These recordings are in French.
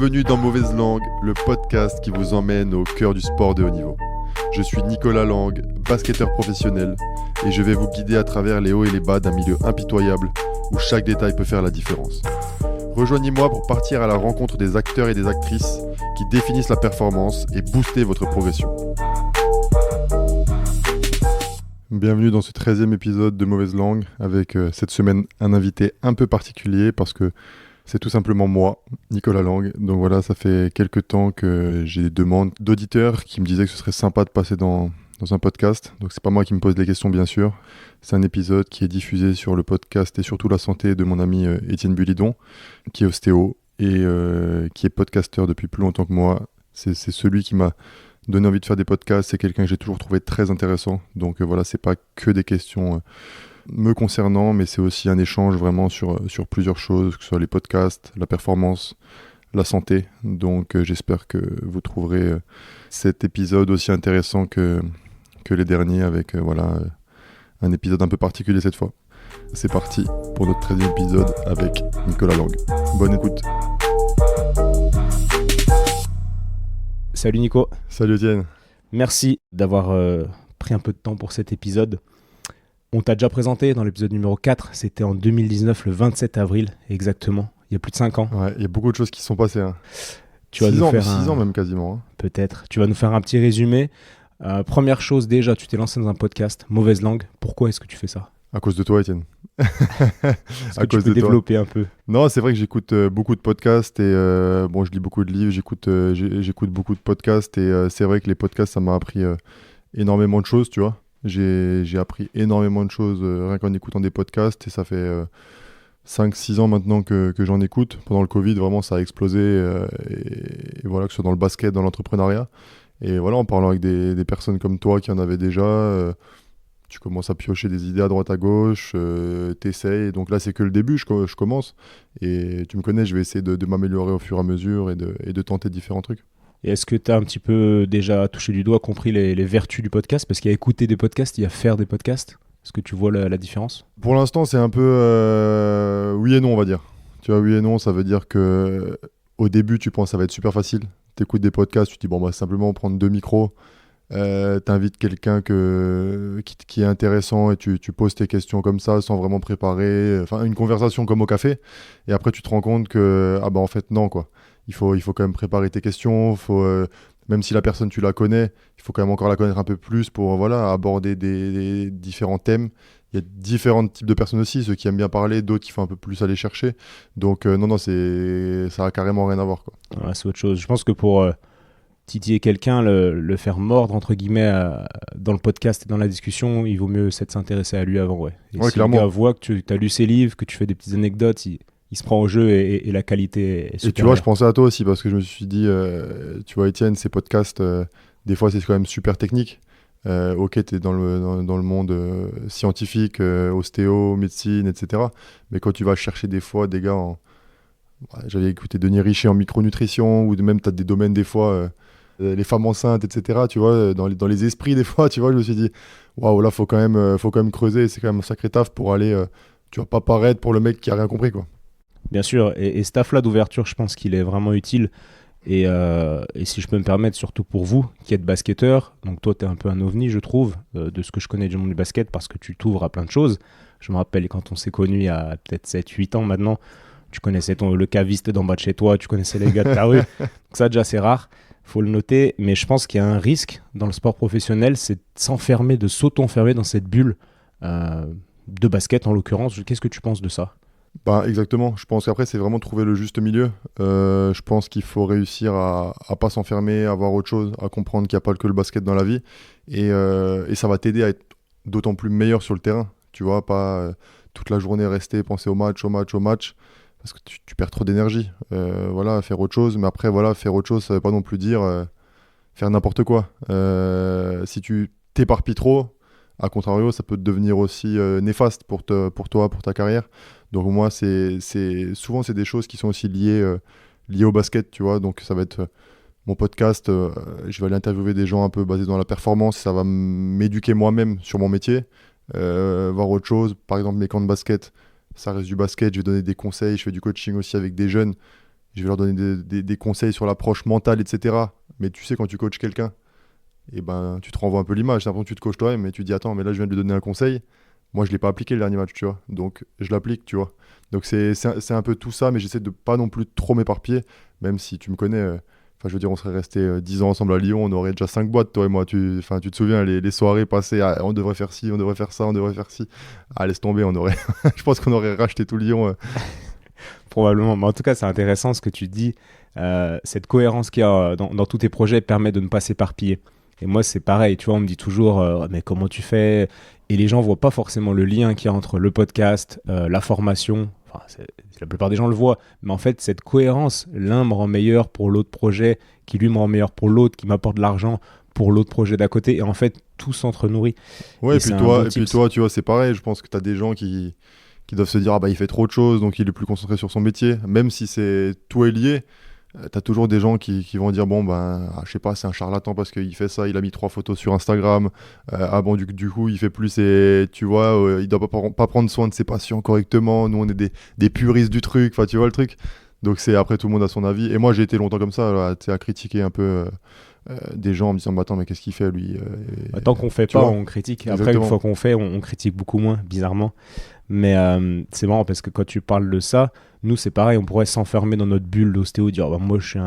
Bienvenue dans Mauvaise Langue, le podcast qui vous emmène au cœur du sport de haut niveau. Je suis Nicolas Lang, basketteur professionnel, et je vais vous guider à travers les hauts et les bas d'un milieu impitoyable où chaque détail peut faire la différence. Rejoignez-moi pour partir à la rencontre des acteurs et des actrices qui définissent la performance et booster votre progression. Bienvenue dans ce 13e épisode de Mauvaise Langue avec cette semaine un invité un peu particulier parce que c'est tout simplement moi, Nicolas Lang. Donc voilà, ça fait quelques temps que j'ai des demandes d'auditeurs qui me disaient que ce serait sympa de passer dans un podcast. Donc c'est pas moi qui me pose les questions bien sûr. C'est un épisode qui est diffusé sur le podcast et surtout la santé de mon ami Étienne Bulidon, qui est ostéo et qui est podcasteur depuis plus longtemps que moi. C'est celui qui m'a donné envie de faire des podcasts. C'est quelqu'un que j'ai toujours trouvé très intéressant. Donc voilà, c'est pas que des questions me concernant, mais c'est aussi un échange vraiment sur plusieurs choses, que ce soit les podcasts, la performance, la santé. Donc j'espère que vous trouverez cet épisode aussi intéressant que les derniers avec un épisode un peu particulier cette fois. C'est parti pour notre 13e épisode avec Nicolas Lang. Bonne écoute. Salut Nico. Salut Étienne. Merci d'avoir pris un peu de temps pour cet épisode. On t'a déjà présenté dans l'épisode numéro 4, c'était en 2019, le 27 avril exactement, il y a plus de 5 ans. Ouais, il y a beaucoup de choses qui se sont passées. Hein. 6 ans même quasiment. Hein. Peut-être. Tu vas nous faire un petit résumé. Première chose déjà, tu t'es lancé dans un podcast, Mauvaise Langue. Pourquoi est-ce que tu fais ça ? À cause de toi, Étienne. Est-ce que tu peux développer un peu ? Non, c'est vrai que j'écoute beaucoup de podcasts et je lis beaucoup de livres, j'écoute beaucoup de podcasts et c'est vrai que les podcasts, ça m'a appris énormément de choses, tu vois. J'ai appris énormément de choses rien qu'en écoutant des podcasts et ça fait 5-6 ans maintenant que j'en écoute. Pendant le Covid, vraiment, ça a explosé et voilà, que ce soit dans le basket, dans l'entrepreneuriat. Et voilà, en parlant avec des personnes comme toi qui en avaient déjà, tu commences à piocher des idées à droite à gauche, t'essayes. Donc là, c'est que le début, je commence. Et tu me connais, je vais essayer de m'améliorer au fur et à mesure et de tenter différents trucs. Et est-ce que tu as un petit peu déjà touché du doigt, compris les vertus du podcast ? Parce qu'il y a écouter des podcasts, il y a faire des podcasts. Est-ce que tu vois la différence ? Pour l'instant, c'est un peu oui et non, on va dire. Tu vois, oui et non, ça veut dire que au début, tu penses que ça va être super facile. Tu écoutes des podcasts, tu te dis, simplement prendre 2 micros, t'invites quelqu'un qui est intéressant et tu poses tes questions comme ça, sans vraiment préparer. Enfin, une conversation comme au café. Et après, tu te rends compte que, en fait, non, quoi. Il faut quand même préparer tes questions, même si la personne tu la connais, il faut quand même encore la connaître un peu plus pour aborder des différents thèmes. Il y a différents types de personnes aussi, ceux qui aiment bien parler, d'autres qui font un peu plus aller chercher. Donc non, ça a carrément rien à voir, quoi. Ouais, c'est autre chose. Je pense que pour titiller quelqu'un, le faire mordre, entre guillemets, dans le podcast et dans la discussion, il vaut mieux s'intéresser à lui avant. Ouais. Et ouais, si clairement. le gars voit que tu as lu ses livres, que tu fais des petites anecdotes, il se prend au jeu et la qualité est supérieure. Et tu vois, je pensais à toi aussi parce que je me suis dit, tu vois, Étienne, ces podcasts, des fois, c'est quand même super technique. Ok, tu es dans le monde scientifique, ostéo, médecine, etc. Mais quand tu vas chercher des fois des gars j'avais écouté Denis Richer en micronutrition ou même tu as des domaines des fois, les femmes enceintes, etc. Tu vois, dans les esprits des fois, tu vois, je me suis dit, waouh, là, faut quand même creuser. C'est quand même un sacré taf pour aller, tu vas pas paraître pour le mec qui a rien compris, quoi. Bien sûr, et ce taf-là d'ouverture, je pense qu'il est vraiment utile. Et si je peux me permettre, surtout pour vous qui êtes basketteur, donc toi tu es un peu un ovni je trouve, de ce que je connais du monde du basket parce que tu t'ouvres à plein de choses. Je me rappelle quand on s'est connus il y a peut-être 7-8 ans maintenant, tu connaissais le caviste d'en bas de chez toi, tu connaissais les gars de ta rue, donc ça déjà c'est rare, faut le noter, mais je pense qu'il y a un risque dans le sport professionnel, c'est de s'enfermer, de s'auto-enfermer dans cette bulle de basket en l'occurrence. Qu'est-ce que tu penses de ça ? Exactement, je pense qu'après c'est vraiment trouver le juste milieu. Je pense qu'il faut réussir à pas s'enfermer, à voir autre chose, à comprendre qu'il n'y a pas que le basket dans la vie et ça va t'aider à être d'autant plus meilleur sur le terrain, tu vois, pas toute la journée rester, penser au match parce que tu perds trop d'énergie. Faire autre chose, mais après faire autre chose ça veut pas non plus dire faire n'importe quoi. Si tu t'éparpilles trop, à contrario ça peut devenir aussi néfaste pour toi, pour ta carrière. Donc moi, souvent, c'est des choses qui sont aussi liées au basket, tu vois. Donc ça va être mon podcast, je vais aller interviewer des gens un peu basés dans la performance, ça va m'éduquer moi-même sur mon métier, voir autre chose. Par exemple, mes camps de basket, ça reste du basket, je vais donner des conseils, je fais du coaching aussi avec des jeunes. je vais leur donner des conseils sur l'approche mentale, etc. Mais tu sais, quand tu coaches quelqu'un, et ben, tu te renvoies un peu l'image. C'est l'impression que tu te coaches toi-même, mais tu dis, attends, mais là, je viens de lui donner un conseil. Moi, je ne l'ai pas appliqué le dernier match, tu vois. Donc, je l'applique, tu vois. Donc, c'est un peu tout ça, mais j'essaie de pas non plus trop m'éparpiller, même si tu me connais. Enfin, je veux dire, on serait resté 10 ans ensemble à Lyon, on aurait déjà 5 boîtes, toi et moi. Tu te souviens, les soirées passées, ah, on devrait faire ci, on devrait faire ça, on devrait faire ci. Ah, laisse tomber, on aurait. Je pense qu'on aurait racheté tout Lyon. Probablement. Mais en tout cas, c'est intéressant ce que tu dis. Cette cohérence qu'il y a dans tous tes projets permet de ne pas s'éparpiller. Et moi, c'est pareil. Tu vois, on me dit toujours, mais comment tu fais? Et les gens voient pas forcément le lien qu'il y a entre le podcast, la formation. Enfin, la plupart des gens le voient. Mais en fait, cette cohérence, l'un me rend meilleur pour l'autre projet, qui lui me rend meilleur pour l'autre, qui m'apporte de l'argent pour l'autre projet d'à côté. Et en fait, tout s'entre-nourrit. Ouais, Et et c'est puis un bon toi, tips. tu vois, c'est pareil. Je pense que tu as des gens qui doivent se dire, ah bah, il fait trop de choses, donc il est plus concentré sur son métier. Même si tout est lié, tu as toujours des gens qui vont dire, bon, ben, ah, je sais pas, c'est un charlatan parce qu'il fait ça, il a mis 3 photos sur Instagram. Ah bon, du coup, il fait plus, et tu vois, il doit pas prendre soin de ses patients correctement. Nous, on est des puristes du truc, enfin, tu vois le truc. Donc, c'est après, tout le monde a son avis. Et moi, j'ai été longtemps comme ça, là, tu sais, à critiquer un peu des gens en me disant, bah, attends, mais qu'est-ce qu'il fait, lui Tant qu'on fait tu pas, vois. on critique. Après, Exactement. une fois qu'on fait, on critique beaucoup moins, bizarrement. Mais c'est marrant parce que quand tu parles de ça, nous, c'est pareil, on pourrait s'enfermer dans notre bulle d'ostéo, dire bah, moi, je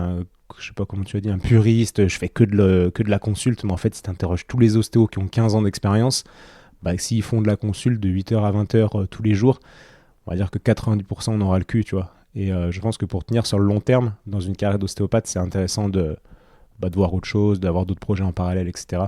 sais pas comment tu as dit, un puriste, je fais que de la consulte. Mais en fait, si tu interroges tous les ostéos qui ont 15 ans d'expérience, bah, s'ils font de la consulte de 8h à 20h tous les jours, on va dire que 90% on aura le cul, tu vois. Et je pense que pour tenir sur le long terme, dans une carrière d'ostéopathe, c'est intéressant de voir autre chose, d'avoir d'autres projets en parallèle, etc.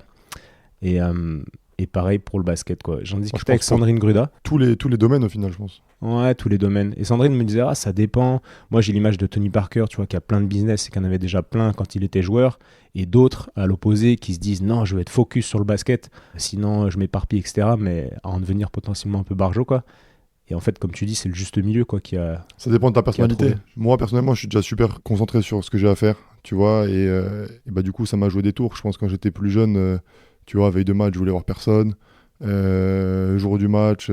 Et, euh, et pareil pour le basket, quoi. J'en Moi, je discutais avec pense pour Sandrine Gruda. tous les domaines, au final, je pense. Ouais, tous les domaines. Et Sandrine me disait, ah, ça dépend. Moi, j'ai l'image de Tony Parker, tu vois, qui a plein de business et qui en avait déjà plein quand il était joueur. Et d'autres, à l'opposé, qui se disent, non, je vais être focus sur le basket, sinon je m'éparpille, etc. Mais à en devenir potentiellement un peu barjot, quoi. Et en fait, comme tu dis, c'est le juste milieu, quoi, Ça dépend de ta qui a personnalité. trouvé. Moi, personnellement, je suis déjà super concentré sur ce que j'ai à faire, tu vois, et bah, du coup, ça m'a joué des tours. Je pense que quand j'étais plus jeune, tu vois, veille de match, je voulais voir personne. Jour du match,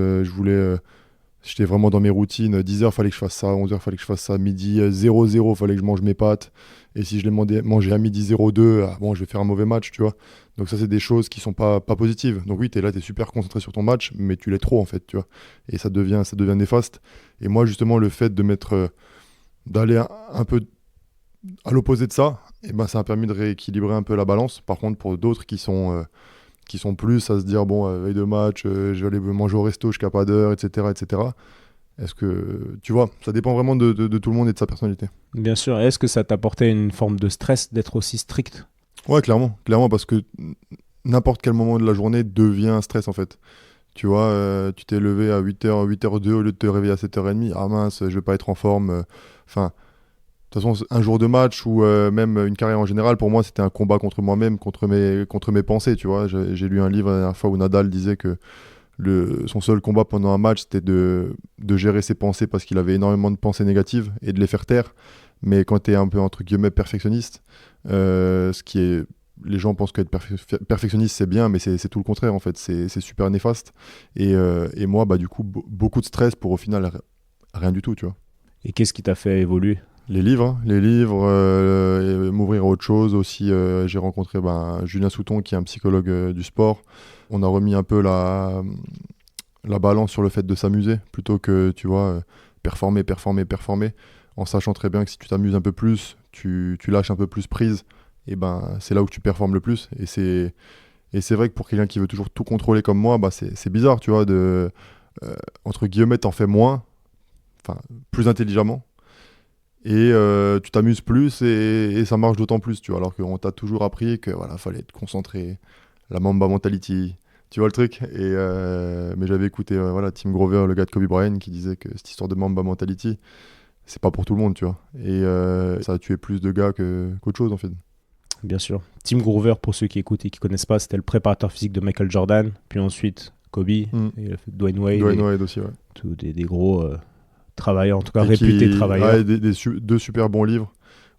j'étais vraiment dans mes routines. 10h, fallait que je fasse ça. 11h, fallait que je fasse ça. Midi, 0-0, fallait que je mange mes pâtes. Et si je les manger à midi 0-2, ah, bon, je vais faire un mauvais match, tu vois. Donc ça, c'est des choses qui sont pas positives. Donc oui, tu es là, tu es super concentré sur ton match, mais tu l'es trop, en fait, tu vois. Et ça devient néfaste. Et moi, justement, le fait d'aller un peu à l'opposé de ça, et ben, ça a permis de rééquilibrer un peu la balance. Par contre, pour d'autres qui sont plus à se dire, bon, veille de match, je vais aller manger au resto jusqu'à pas d'heure, etc., etc. Est-ce que, tu vois, ça dépend vraiment de tout le monde et de sa personnalité. Bien sûr. Et est-ce que ça t'apportait une forme de stress d'être aussi strict? Ouais, clairement, parce que n'importe quel moment de la journée devient un stress, en fait. Tu vois, tu t'es levé à 8h, 8h02 au lieu de te réveiller à 7h30. Ah mince, je vais pas être en forme. Enfin, de toute façon, un jour de match ou même une carrière en général, pour moi, c'était un combat contre moi-même, contre mes pensées, tu vois. J'ai lu un livre la dernière fois où Nadal disait que son seul combat pendant un match, c'était de gérer ses pensées parce qu'il avait énormément de pensées négatives et de les faire taire. Mais quand tu es un peu, entre guillemets, perfectionniste, ce qui est... Les gens pensent qu'être perfectionniste, c'est bien, mais c'est tout le contraire, en fait. C'est super néfaste. Et moi, bah, du coup, beaucoup de stress pour, au final, rien du tout, tu vois. Et qu'est-ce qui t'a fait évoluer? Les livres, et m'ouvrir à autre chose aussi. J'ai rencontré Julien Souton, qui est un psychologue du sport. On a remis un peu la balance sur le fait de s'amuser, plutôt que, tu vois, performer, en sachant très bien que si tu t'amuses un peu plus, tu lâches un peu plus prise, et ben, c'est là où tu performes le plus. Et c'est vrai que pour quelqu'un qui veut toujours tout contrôler comme moi, bah, c'est bizarre, tu vois, entre guillemets, t'en fais moins, enfin, plus intelligemment. Et tu t'amuses plus et ça marche d'autant plus, tu vois. Alors qu'on t'a toujours appris que voilà, fallait être concentré, la Mamba mentality, tu vois le truc. Mais j'avais écouté voilà, Tim Grover, le gars de Kobe Bryant, qui disait que cette histoire de Mamba mentality, c'est pas pour tout le monde, tu vois. Et ça a tué plus de gars qu'autre chose, en fait. Bien sûr. Tim Grover, pour ceux qui écoutent et qui connaissent pas, c'était le préparateur physique de Michael Jordan, puis ensuite Kobe, et il a fait Dwayne Wade, Dwayne Wade aussi, ouais. tous des gros travailleurs, en tout cas Et réputés travailleurs. ouais, deux super bons livres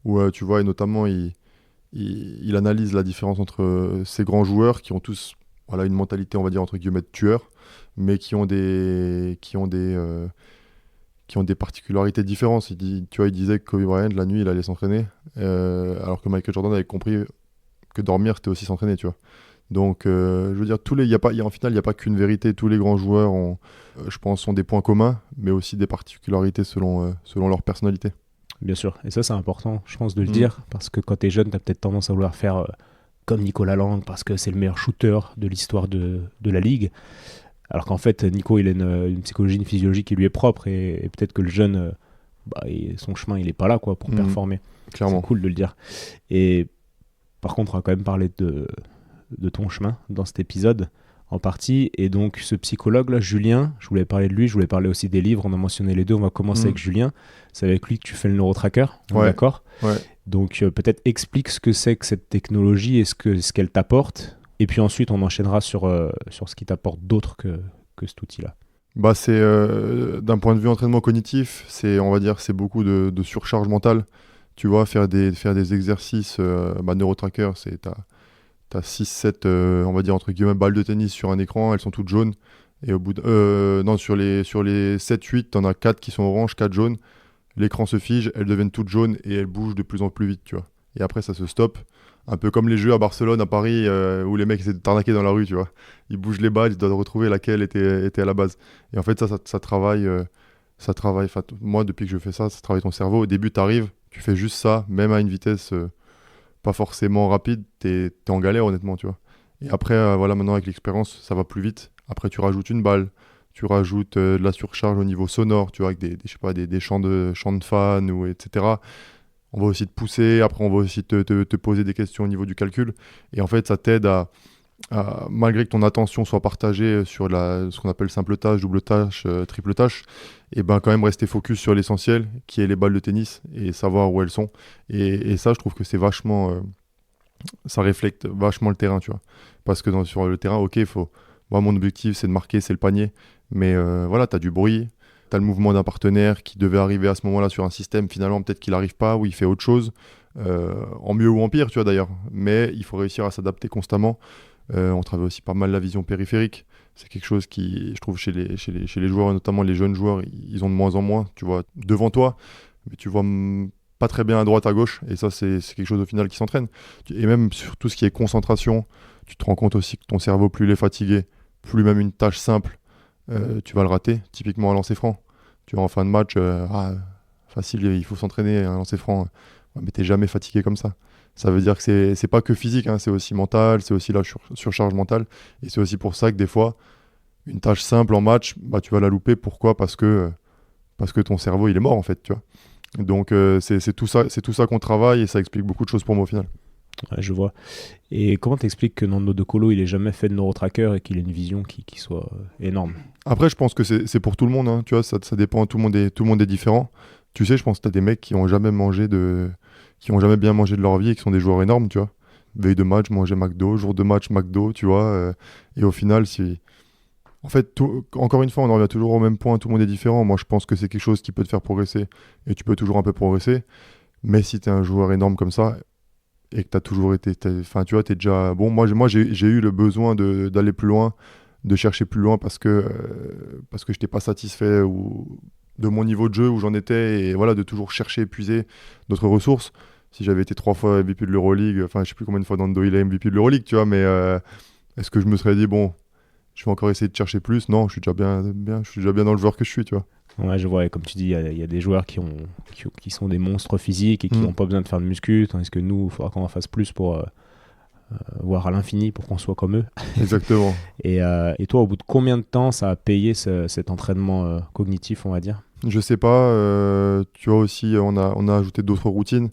où tu vois, et notamment il analyse la différence entre ces grands joueurs qui ont tous voilà, une mentalité, on va dire, entre guillemets, de tueur, mais qui ont qui ont des particularités différentes. Tu vois, il disait que Kobe Bryant, la nuit, il allait s'entraîner, alors que Michael Jordan avait compris que dormir, c'était aussi s'entraîner, tu vois. Donc, je veux dire, en final, il n'y a pas qu'une vérité. Tous les grands joueurs, je pense, ont des points communs, mais aussi des particularités selon leur personnalité. Bien sûr, et ça c'est important, je pense, de le dire, parce que quand tu es jeune, tu as peut-être tendance à vouloir faire comme Nicolas Lang, parce que c'est le meilleur shooter de l'histoire de la Ligue. Alors qu'en fait, Nico, il a une psychologie, une physiologie qui lui est propre, et peut-être que le jeune, son chemin, il n'est pas là quoi, pour performer. Clairement. C'est cool de le dire. Et par contre, on va quand même parler de ton chemin dans cet épisode en partie. Et donc, ce psychologue-là, Julien, je voulais parler de lui, je voulais parler aussi des livres, on a mentionné les deux, on va commencer avec Julien. C'est avec lui que tu fais le neurotracker, d'accord ? Ouais. Donc, peut-être explique ce que c'est que cette technologie et ce qu'elle t'apporte. Et puis ensuite, on enchaînera sur ce qui t'apporte d'autre que cet outil-là. C'est d'un point de vue entraînement cognitif, on va dire, c'est beaucoup de surcharge mentale. Tu vois, faire des exercices, neurotracker, t'as 6-7, on va dire, entre guillemets, balles de tennis sur un écran, elles sont toutes jaunes. Et au bout sur les 7-8, t'en as 4 qui sont oranges, 4 jaunes. L'écran se fige, elles deviennent toutes jaunes et elles bougent de plus en plus vite, tu vois. Et après, ça se stoppe. Un peu comme les jeux à Barcelone, à Paris, où les mecs essaient de t'arnaquer dans la rue, tu vois. Ils bougent les balles, ils doivent retrouver laquelle était à la base. Et en fait, ça travaille. Moi, depuis que je fais ça travaille ton cerveau. Au début, t'arrives, tu fais juste ça, même à une vitesse pas forcément rapide, t'es en galère, honnêtement, tu vois. Et après, maintenant, avec l'expérience, ça va plus vite. Après, tu rajoutes une balle, tu rajoutes de la surcharge au niveau sonore, tu vois, avec des chants de fans, ou etc. On va aussi te pousser, après on va aussi te poser des questions au niveau du calcul. Et en fait, ça t'aide à malgré que ton attention soit partagée sur ce qu'on appelle simple tâche, double tâche, triple tâche, et ben quand même rester focus sur l'essentiel, qui est les balles de tennis, et savoir où elles sont. Et ça, je trouve que c'est vachement... ça reflète vachement le terrain, tu vois. Parce que sur le terrain, ok, moi, mon objectif, c'est de marquer, c'est le panier. Mais voilà, t'as du bruit. T'as le mouvement d'un partenaire qui devait arriver à ce moment-là sur un système, finalement peut-être qu'il n'arrive pas ou il fait autre chose, en mieux ou en pire, tu vois d'ailleurs, mais il faut réussir à s'adapter constamment. On travaille aussi pas mal la vision périphérique, c'est quelque chose qui, je trouve, chez les joueurs, notamment les jeunes joueurs, ils ont de moins en moins, tu vois, devant toi, mais tu vois pas très bien à droite, à gauche, et ça c'est quelque chose au final qui s'entraîne. Et même sur tout ce qui est concentration, tu te rends compte aussi que ton cerveau, plus il est fatigué, plus même une tâche simple, tu vas le rater, typiquement un lancer franc. Tu vois, en fin de match, facile, il faut s'entraîner, un lancer franc, mais t'es jamais fatigué comme ça. Ça veut dire que c'est pas que physique, hein, c'est aussi mental, c'est aussi la surcharge mentale. Et c'est aussi pour ça que des fois, une tâche simple en match, tu vas la louper. Pourquoi ? Parce que ton cerveau, il est mort, en fait, tu vois. Donc, c'est tout ça qu'on travaille, et ça explique beaucoup de choses pour moi, au final. Ouais, je vois. Et comment t'expliques que Nando De Colo, il ait jamais fait de neurotracker et qu'il ait une vision qui soit énorme ? Après, je pense que c'est pour tout le monde, hein, tu vois, ça dépend, tout le monde est différent. Tu sais, je pense que t'as des mecs qui ont jamais bien mangé de leur vie et qui sont des joueurs énormes, tu vois. Veille de match, manger McDo, jour de match, McDo, tu vois. Et au final, en fait, encore une fois, on en revient toujours au même point, tout le monde est différent. Moi, je pense que c'est quelque chose qui peut te faire progresser et tu peux toujours un peu progresser. Mais si t'es un joueur énorme comme ça, et que tu as toujours été... Enfin, tu vois, tu es déjà... Bon, moi j'ai eu le besoin d'aller plus loin, de chercher plus loin parce que je n'étais pas satisfait de mon niveau de jeu où j'en étais, et voilà, de toujours chercher, épuiser d'autres ressources. Si j'avais été 3 fois MVP de l'Euroleague, enfin, je sais plus combien de fois Nando il est MVP de l'Euroleague, tu vois, mais est-ce que je me serais dit, bon, je vais encore essayer de chercher plus ? Non, je suis déjà bien dans le joueur que je suis, tu vois. Ouais, je vois, et comme tu dis, il y a des joueurs qui sont des monstres physiques et qui n'ont pas besoin de faire de muscu, tandis que nous, il faudra qu'on en fasse plus pour voir à l'infini pour qu'on soit comme eux. Exactement. Et toi, au bout de combien de temps ça a payé cet entraînement cognitif, on va dire ? Je sais pas, tu vois aussi, on a ajouté d'autres routines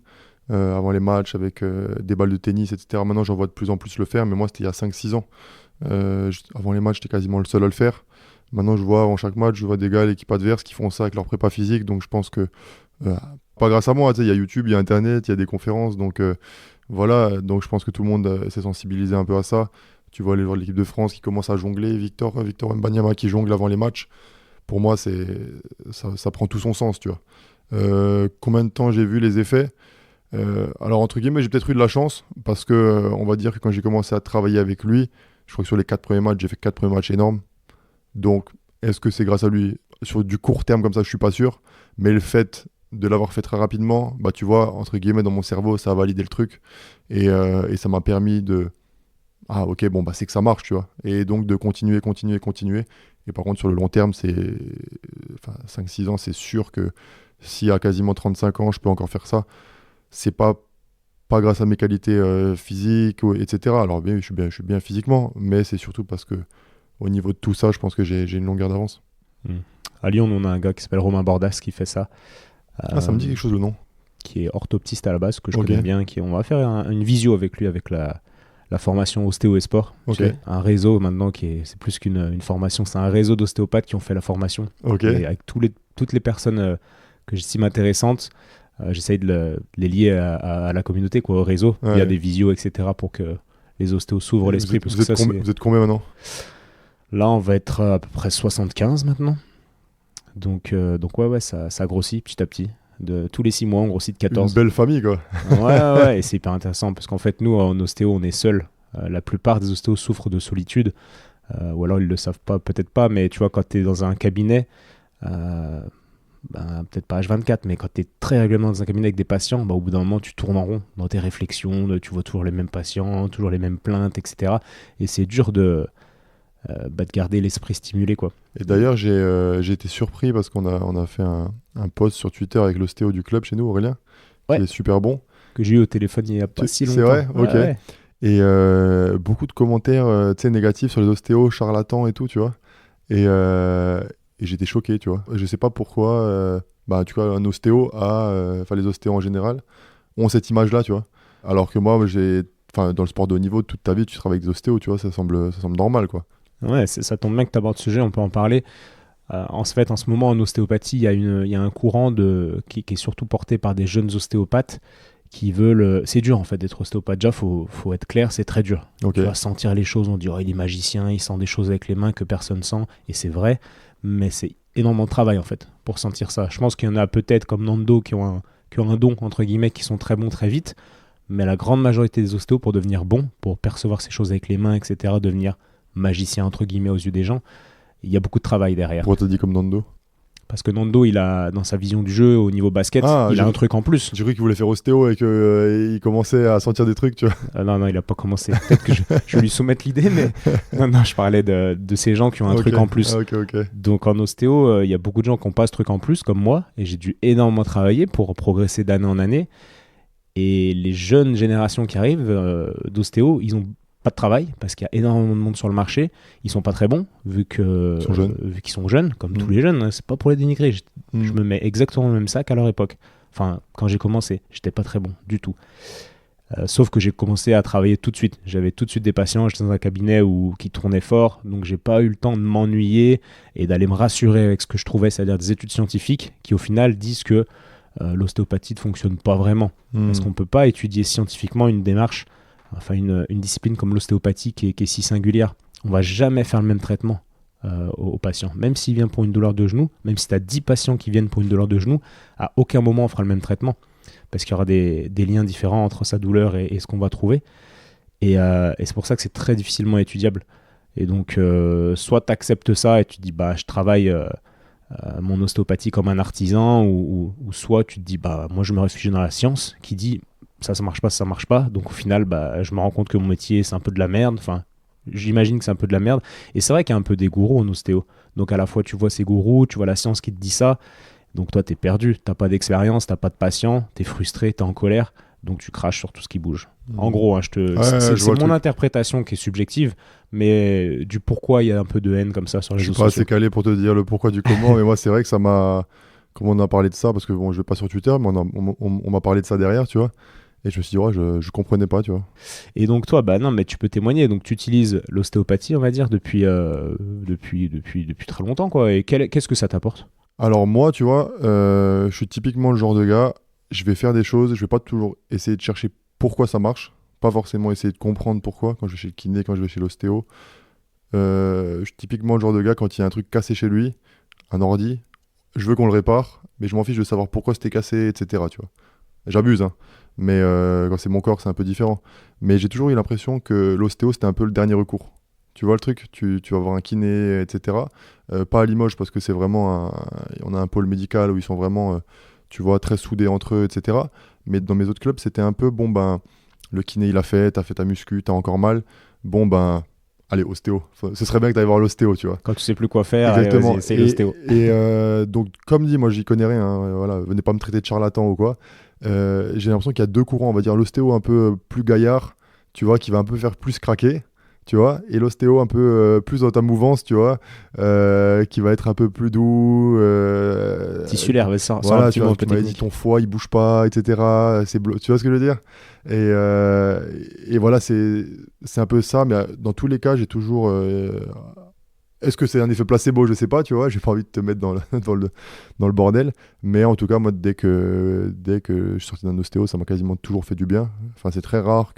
avant les matchs avec des balles de tennis, etc. Maintenant, j'en vois de plus en plus le faire, mais moi, c'était il y a 5-6 ans. Avant les matchs, j'étais quasiment le seul à le faire. Maintenant, je vois, avant chaque match, je vois des gars à l'équipe adverse qui font ça avec leur prépa physique. Donc, je pense que, pas grâce à moi, il y a YouTube, il y a Internet, il y a des conférences. Donc, voilà. Donc, je pense que tout le monde s'est sensibilisé un peu à ça. Tu vois les joueurs de l'équipe de France qui commencent à jongler. Victor Wembanyama qui jongle avant les matchs. Pour moi, ça prend tout son sens, tu vois. Combien de temps j'ai vu les effets ? Alors, entre guillemets, j'ai peut-être eu de la chance parce que, on va dire que quand j'ai commencé à travailler avec lui, je crois que sur les 4 premiers matchs, j'ai fait 4 premiers matchs énormes. Donc, est-ce que c'est grâce à lui ? sur du court terme comme ça, je suis pas sûr. Mais le fait de l'avoir fait très rapidement, bah tu vois, entre guillemets, dans mon cerveau, ça a validé le truc. Et ça m'a permis de... Ah ok, bon, bah c'est que ça marche, tu vois. Et donc de continuer, continuer, continuer. Et par contre, sur le long terme, c'est... Enfin, 5-6 ans, c'est sûr que si à quasiment 35 ans, je peux encore faire ça, c'est pas grâce à mes qualités physiques, etc. Alors bien, je suis bien physiquement, mais c'est surtout parce que au niveau de tout ça, je pense que j'ai une longueur d'avance. À Lyon, on a un gars qui s'appelle Romain Bordas qui fait ça. Ah, ça me dit quelque chose le nom. Qui est orthoptiste à la base, que je Ok. connais bien. On va faire une visio avec lui, avec la formation ostéo et sport. Ok. Tu sais, un réseau maintenant c'est plus qu'une formation, c'est un réseau d'ostéopathes qui ont fait la formation. Ok. Et avec toutes les personnes que j'estime intéressantes, j'essaye de les lier à la communauté, quoi, au réseau. Ouais. Il y a des visios, etc. pour que les ostéos s'ouvrent l'esprit. Vous êtes combien maintenant? Là, on va être à peu près 75 maintenant. Donc ouais, ça grossit petit à petit. Tous les 6 mois, on grossit de 14. Une belle famille, quoi. Ouais, et c'est hyper intéressant parce qu'en fait, nous, en ostéo, on est seuls. La plupart des ostéos souffrent de solitude. Ou alors, ils le savent pas, peut-être pas, mais tu vois, quand tu es dans un cabinet, peut-être pas H24, mais quand tu es très régulièrement dans un cabinet avec des patients, au bout d'un moment, tu tournes en rond dans tes réflexions, tu vois toujours les mêmes patients, toujours les mêmes plaintes, etc. Et c'est dur de garder l'esprit stimulé, quoi. Et d'ailleurs, j'ai été surpris parce qu'on a fait un post sur Twitter avec l'ostéo du club chez nous, Aurélien, qui est super bon. Que j'ai eu au téléphone il n'y a pas si longtemps. C'est vrai, ok. Ouais. Et beaucoup de commentaires négatifs sur les ostéos, charlatans et tout, tu vois. Et j'étais choqué, tu vois. Je sais pas pourquoi, tu vois, un ostéo les ostéos en général, ont cette image-là, tu vois. Alors que moi, dans le sport de haut niveau, toute ta vie, tu travailles avec des ostéos, tu vois, ça semble normal, quoi. Ouais, ça tombe bien que tu abordes ce sujet, on peut en parler. En ce moment, en ostéopathie, il y a un courant qui est surtout porté par des jeunes ostéopathes qui veulent... C'est dur, en fait, d'être ostéopathe. Déjà, faut être clair, c'est très dur. Okay. Tu vas sentir les choses, on dit, il est magicien, il sent des choses avec les mains que personne sent, et c'est vrai, mais c'est énormément de travail, en fait, pour sentir ça. Je pense qu'il y en a peut-être, comme Nando, qui ont un don, entre guillemets, qui sont très bons très vite, mais la grande majorité des ostéos, pour devenir bons, pour percevoir ces choses avec les mains, etc., devenir magicien entre guillemets aux yeux des gens, il y a beaucoup de travail derrière. Pourquoi t'as dit comme Nando? Parce que Nando, il a, dans sa vision du jeu au niveau basket, il a un truc en plus. J'ai cru qu'il voulait faire ostéo et qu'il commençait à sentir des trucs, tu vois. Non, il a pas commencé. Peut-être que je vais lui soumettre l'idée, mais non, je parlais de ces gens qui ont un truc en plus. Donc en ostéo, il y a beaucoup de gens qui n'ont pas ce truc en plus, comme moi, et j'ai dû énormément travailler pour progresser d'année en année. Et les jeunes générations qui arrivent d'ostéo, ils ont pas de travail parce qu'il y a énormément de monde sur le marché. Ils sont pas très bons vu qu'ils sont jeunes, comme tous les jeunes. C'est pas pour les dénigrer. Je me mets exactement dans le même sac à leur époque. Enfin, quand j'ai commencé, j'étais pas très bon du tout. Sauf que j'ai commencé à travailler tout de suite. J'avais tout de suite des patients. J'étais dans un cabinet qui tournait fort, donc j'ai pas eu le temps de m'ennuyer et d'aller me rassurer avec ce que je trouvais, c'est-à-dire des études scientifiques qui au final disent que l'ostéopathie ne fonctionne pas vraiment. Parce qu'on peut pas étudier scientifiquement une démarche. Enfin, une discipline comme l'ostéopathie qui est si singulière. On va jamais faire le même traitement aux patients. Même s'il vient pour une douleur de genou, même si tu as 10 patients qui viennent pour une douleur de genou, à aucun moment on fera le même traitement. Parce qu'il y aura des liens différents entre sa douleur et ce qu'on va trouver. Et c'est pour ça que c'est très difficilement étudiable. Et donc, soit tu acceptes ça et tu te dis, je travaille mon ostéopathie comme un artisan, ou soit tu te dis, moi je me réfugie dans la science qui dit, ça marche pas. Donc au final, je me rends compte que mon métier, c'est un peu de la merde. Enfin, j'imagine que c'est un peu de la merde. Et c'est vrai qu'il y a un peu des gourous en ostéo. Donc à la fois, tu vois ces gourous, tu vois la science qui te dit ça. Donc toi, t'es perdu. T'as pas d'expérience, t'as pas de patient, t'es frustré, t'es en colère. Donc tu craches sur tout ce qui bouge. En gros, c'est mon interprétation qui est subjective, mais du pourquoi il y a un peu de haine comme ça sur les réseaux sociaux. Je suis pas assez calé pour te dire le pourquoi du comment, mais moi, c'est vrai que ça m'a... Comme on a parlé de ça, parce que bon, je vais pas sur Twitter, mais on m'a parlé de ça derrière, tu vois. Et je me suis dit, je comprenais pas, tu vois. Et donc toi, non, mais tu peux témoigner. Donc tu utilises l'ostéopathie, on va dire, depuis très longtemps, quoi. Et qu'est-ce que ça t'apporte? Alors moi, tu vois, je suis typiquement le genre de gars, je vais faire des choses, je vais pas toujours essayer de chercher pourquoi ça marche, pas forcément essayer de comprendre pourquoi, quand je vais chez le kiné, quand je vais chez l'ostéo. Je suis typiquement le genre de gars, quand il y a un truc cassé chez lui, un ordi, je veux qu'on le répare, mais je m'en fiche de savoir pourquoi c'était cassé, etc. Tu vois. J'abuse, hein. Mais quand c'est mon corps, c'est un peu différent. Mais j'ai toujours eu l'impression que l'ostéo, c'était un peu le dernier recours. Tu vois le truc, tu vas voir un kiné, etc. Pas à Limoges parce que c'est vraiment on a un pôle médical où ils sont vraiment, tu vois, très soudés entre eux, etc. Mais dans mes autres clubs, c'était un peu, bon ben, le kiné il a fait, t'as fait ta muscu, t'as encore mal. Bon ben, allez, ostéo. Ce serait bien que t'ailles voir l'ostéo, tu vois. Quand tu sais plus quoi faire, allez, Exactement. vas-y, essaye l'ostéo. Et donc, comme dit, moi j'y connais rien, hein, voilà, venez pas me traiter de charlatan ou quoi. J'ai l'impression qu'il y a deux courants, on va dire l'ostéo un peu plus gaillard, tu vois, qui va un peu faire plus craquer, tu vois, et l'ostéo un peu plus dans ta mouvance, tu vois, qui va être un peu plus doux. Tissulaire, mais sans un Voilà, petit tu mot vois, un peu tu m'avais dit technique. ton foie il bouge pas, etc. Tu vois ce que je veux dire? Et voilà, c'est un peu ça, mais dans tous les cas, j'ai toujours. Est-ce que c'est un effet placebo? Je sais pas, tu vois, j'ai pas envie de te mettre dans le bordel. Mais en tout cas, moi, dès que je suis sorti d'un ostéo, ça m'a quasiment toujours fait du bien. Enfin, c'est très rare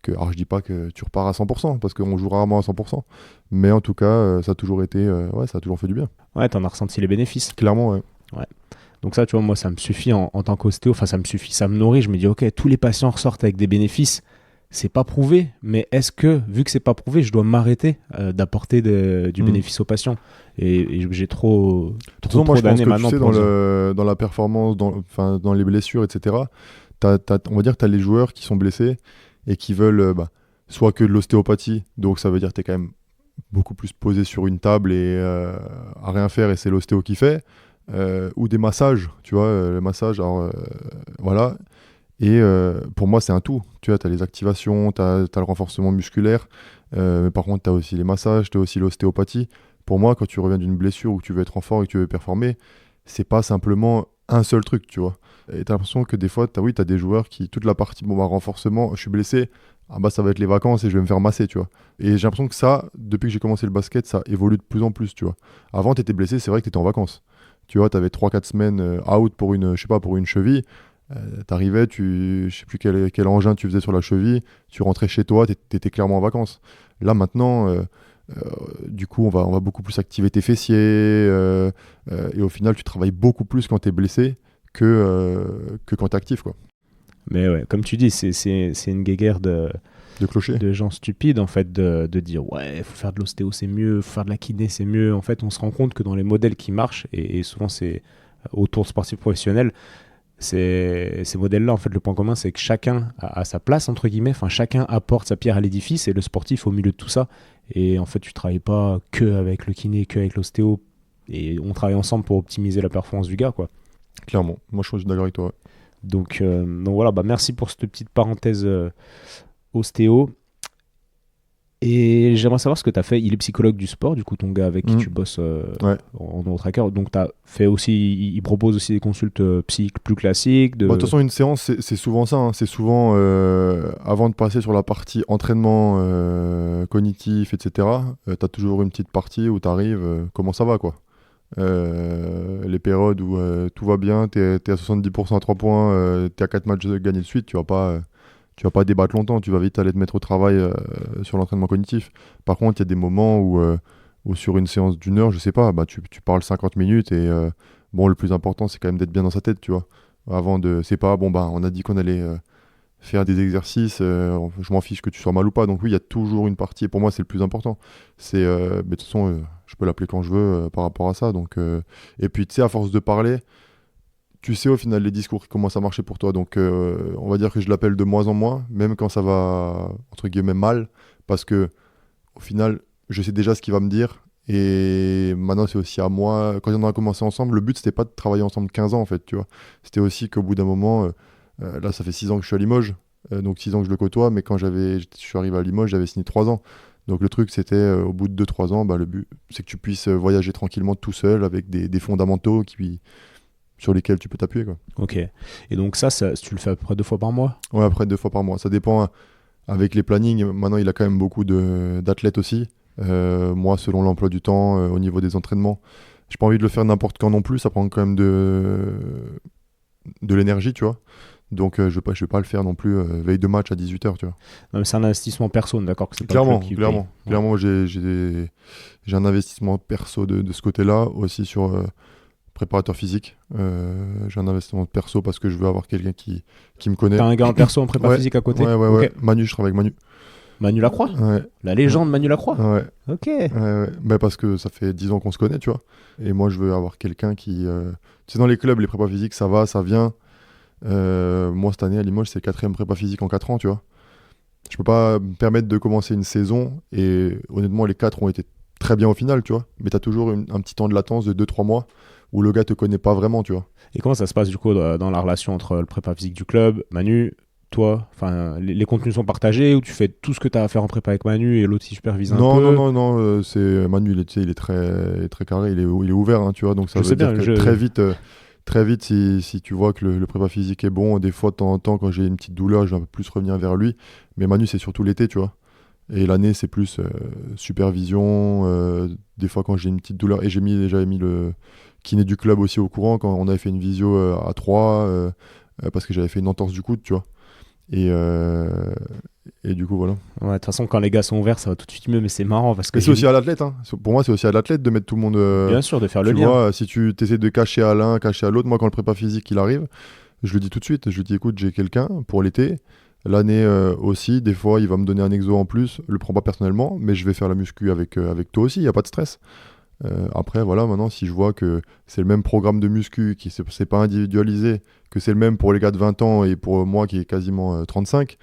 alors, je dis pas que tu repars à 100%, parce qu'on joue rarement à 100%. Mais en tout cas, ça a toujours été. Ouais, ça a toujours fait du bien. Ouais, t'en as ressenti les bénéfices. Clairement, ouais. Ouais. Donc ça, tu vois, moi, ça me suffit en tant qu'ostéo. Enfin, ça me suffit, ça me nourrit. Je me dis, ok, tous les patients ressortent avec des bénéfices. C'est pas prouvé, mais est-ce que, vu que c'est pas prouvé, je dois m'arrêter d'apporter du bénéfice aux patients? Et j'ai trop De toute façon, moi, je pense d'années que tu maintenant sais, pour dire. dans la performance, dans les blessures, etc., on va dire que tu as les joueurs qui sont blessés et qui veulent soit que de l'ostéopathie, donc ça veut dire que tu es quand même beaucoup plus posé sur une table et à rien faire et c'est l'ostéo qui fait, ou des massages, tu vois, les massages, alors voilà. Et pour moi, c'est un tout. Tu vois, tu as les activations, tu as le renforcement musculaire, mais par contre, tu as aussi les massages, tu as aussi l'ostéopathie. Pour moi, quand tu reviens d'une blessure ou que tu veux être en forme et que tu veux performer, c'est pas simplement un seul truc, tu vois. Et tu as l'impression que des fois, oui, tu as des joueurs qui, toute la partie renforcement, je suis blessé, ah bah ça va être les vacances et je vais me faire masser, tu vois. Et j'ai l'impression que ça, depuis que j'ai commencé le basket, ça évolue de plus en plus, tu vois. Avant, tu étais blessé, c'est vrai que tu étais en vacances. Tu vois, tu avais 3-4 semaines out pour je sais pas, pour une cheville. T'arrivais, je sais plus quel engin tu faisais sur la cheville, tu rentrais chez toi, t'étais clairement en vacances. Là maintenant, du coup, on va beaucoup plus activer tes fessiers, et au final, tu travailles beaucoup plus quand t'es blessé que quand t'es actif, quoi. Mais ouais, comme tu dis, c'est une guéguerre De clocher. de gens stupides, en fait, de dire ouais, faut faire de l'ostéo, c'est mieux, faut faire de la kiné, c'est mieux. En fait, on se rend compte que dans les modèles qui marchent, et souvent c'est autour de sportifs professionnels, ces modèles-là, en fait, le point commun, c'est que chacun a sa place, entre guillemets, enfin, chacun apporte sa pierre à l'édifice, et le sportif au milieu de tout ça. Et en fait, tu travailles pas que avec le kiné, que avec l'ostéo, et on travaille ensemble pour optimiser la performance du gars, quoi. Clairement. Moi, je suis d'accord avec toi. Ouais. Donc voilà, merci pour cette petite parenthèse ostéo. Et j'aimerais savoir ce que tu as fait. Il est psychologue du sport, du coup, ton gars avec qui tu bosses Ouais. en neurotracker. Donc, tu as fait aussi, il propose aussi des consultes psy plus classiques. De toute façon, une séance, c'est souvent ça. Hein. C'est souvent, avant de passer sur la partie entraînement cognitif, etc., tu as toujours une petite partie où tu arrives, comment ça va, quoi. Les périodes où tout va bien, tu es à 70% à 3 points, tu es à 4 matchs de gagner de suite, tu vas pas débattre longtemps, tu vas vite aller te mettre au travail sur l'entraînement cognitif. Par contre, il y a des moments où sur une séance d'une heure, je sais pas, tu parles 50 minutes et bon, le plus important, c'est quand même d'être bien dans sa tête, tu vois. C'est pas, on a dit qu'on allait faire des exercices, je m'en fiche que tu sois mal ou pas. Donc oui, il y a toujours une partie, et pour moi, c'est le plus important. Mais de toute façon, je peux l'appeler quand je veux par rapport à ça. Et puis, tu sais, à force de parler, tu sais au final les discours qui commencent à marcher pour toi. Donc on va dire que je l'appelle de moins en moins, même quand ça va, entre guillemets, mal, parce que au final, je sais déjà ce qu'il va me dire. Et maintenant, c'est aussi à moi. Quand on a commencé ensemble, le but, c'était pas de travailler ensemble 15 ans, en fait, tu vois. C'était aussi qu'au bout d'un moment, là, ça fait 6 ans que je suis à Limoges, donc 6 ans que je le côtoie, mais quand je suis arrivé à Limoges, j'avais signé 3 ans. Donc le truc, c'était, au bout de 2-3 ans, le but, c'est que tu puisses voyager tranquillement tout seul avec des fondamentaux sur lesquels tu peux t'appuyer, quoi. Ok. Et donc ça, tu le fais à peu près 2 fois par mois? Ouais, après 2 fois par mois. Ça dépend, hein. Avec les plannings. Maintenant, il a quand même beaucoup d'athlètes aussi. Moi, selon l'emploi du temps, au niveau des entraînements, j'ai pas envie de le faire n'importe quand non plus. Ça prend quand même de l'énergie, tu vois. Donc, je vais pas le faire non plus veille de match à 18h, tu vois. Non, mais c'est un investissement perso, d'accord, que c'est pas Clairement, le club qui clairement. paye. Clairement, j'ai un investissement perso de ce côté-là, aussi sur préparateur physique. J'ai un investissement perso parce que je veux avoir quelqu'un qui me connaît. T'as un gars en perso en prépa Ouais, physique à côté? ouais. Ok. Manu, je travaille avec Manu. Manu Lacroix, Ouais. la légende Manu Lacroix. Ouais. Ok. Ouais. Bah, parce que ça fait 10 ans qu'on se connaît, tu vois. Et moi, je veux avoir quelqu'un qui... Tu sais, dans les clubs, les prépas physiques, ça va, ça vient. Moi, cette année, à Limoges, c'est 4e prépa physique en 4 ans, tu vois. Je peux pas me permettre de commencer une saison et honnêtement, les 4 ont été très bien au final, tu vois. Mais tu as toujours un petit temps de latence de 2-3 mois où le gars te connaît pas vraiment, tu vois. Et comment ça se passe du coup dans la relation entre le prépa physique du club, Manu, toi, enfin les contenus sont partagés ou tu fais tout ce que tu as à faire en prépa avec Manu et l'autre il supervise un Non, non, peu? non, non, c'est Manu, tu sais, il est très carré, il est ouvert, hein, tu vois. Donc ça Je veut sais dire bien, que très vite, si tu vois que le prépa physique est bon, des fois, de temps en temps, quand j'ai une petite douleur, je vais un peu plus revenir vers lui. Mais Manu, c'est surtout l'été, tu vois. Et l'année, c'est plus supervision. Des fois, quand j'ai une petite douleur, et j'avais mis le kiné du club aussi au courant quand on avait fait une visio à 3, parce que j'avais fait une entorse du coude, tu vois. Et, euh, et du coup, voilà. Ouais, de toute façon, quand les gars sont ouverts, ça va tout de suite mieux, mais c'est marrant parce que Et c'est aussi à l'athlète, hein. Pour moi, c'est aussi à l'athlète de mettre tout le monde. bien sûr, de faire le Tu lien. vois, si tu essaies de cacher à l'un, cacher à l'autre, moi, quand le prépa physique il arrive, je le dis tout de suite. Je lui dis, écoute, j'ai quelqu'un pour l'été. L'année aussi, des fois, il va me donner un exo en plus. Je le prends pas personnellement, mais je vais faire la muscu avec toi aussi, il n'y a pas de stress. Après, voilà, maintenant, si je vois que c'est le même programme de muscu, qui c'est pas individualisé, que c'est le même pour les gars de 20 ans et pour moi qui est quasiment 35,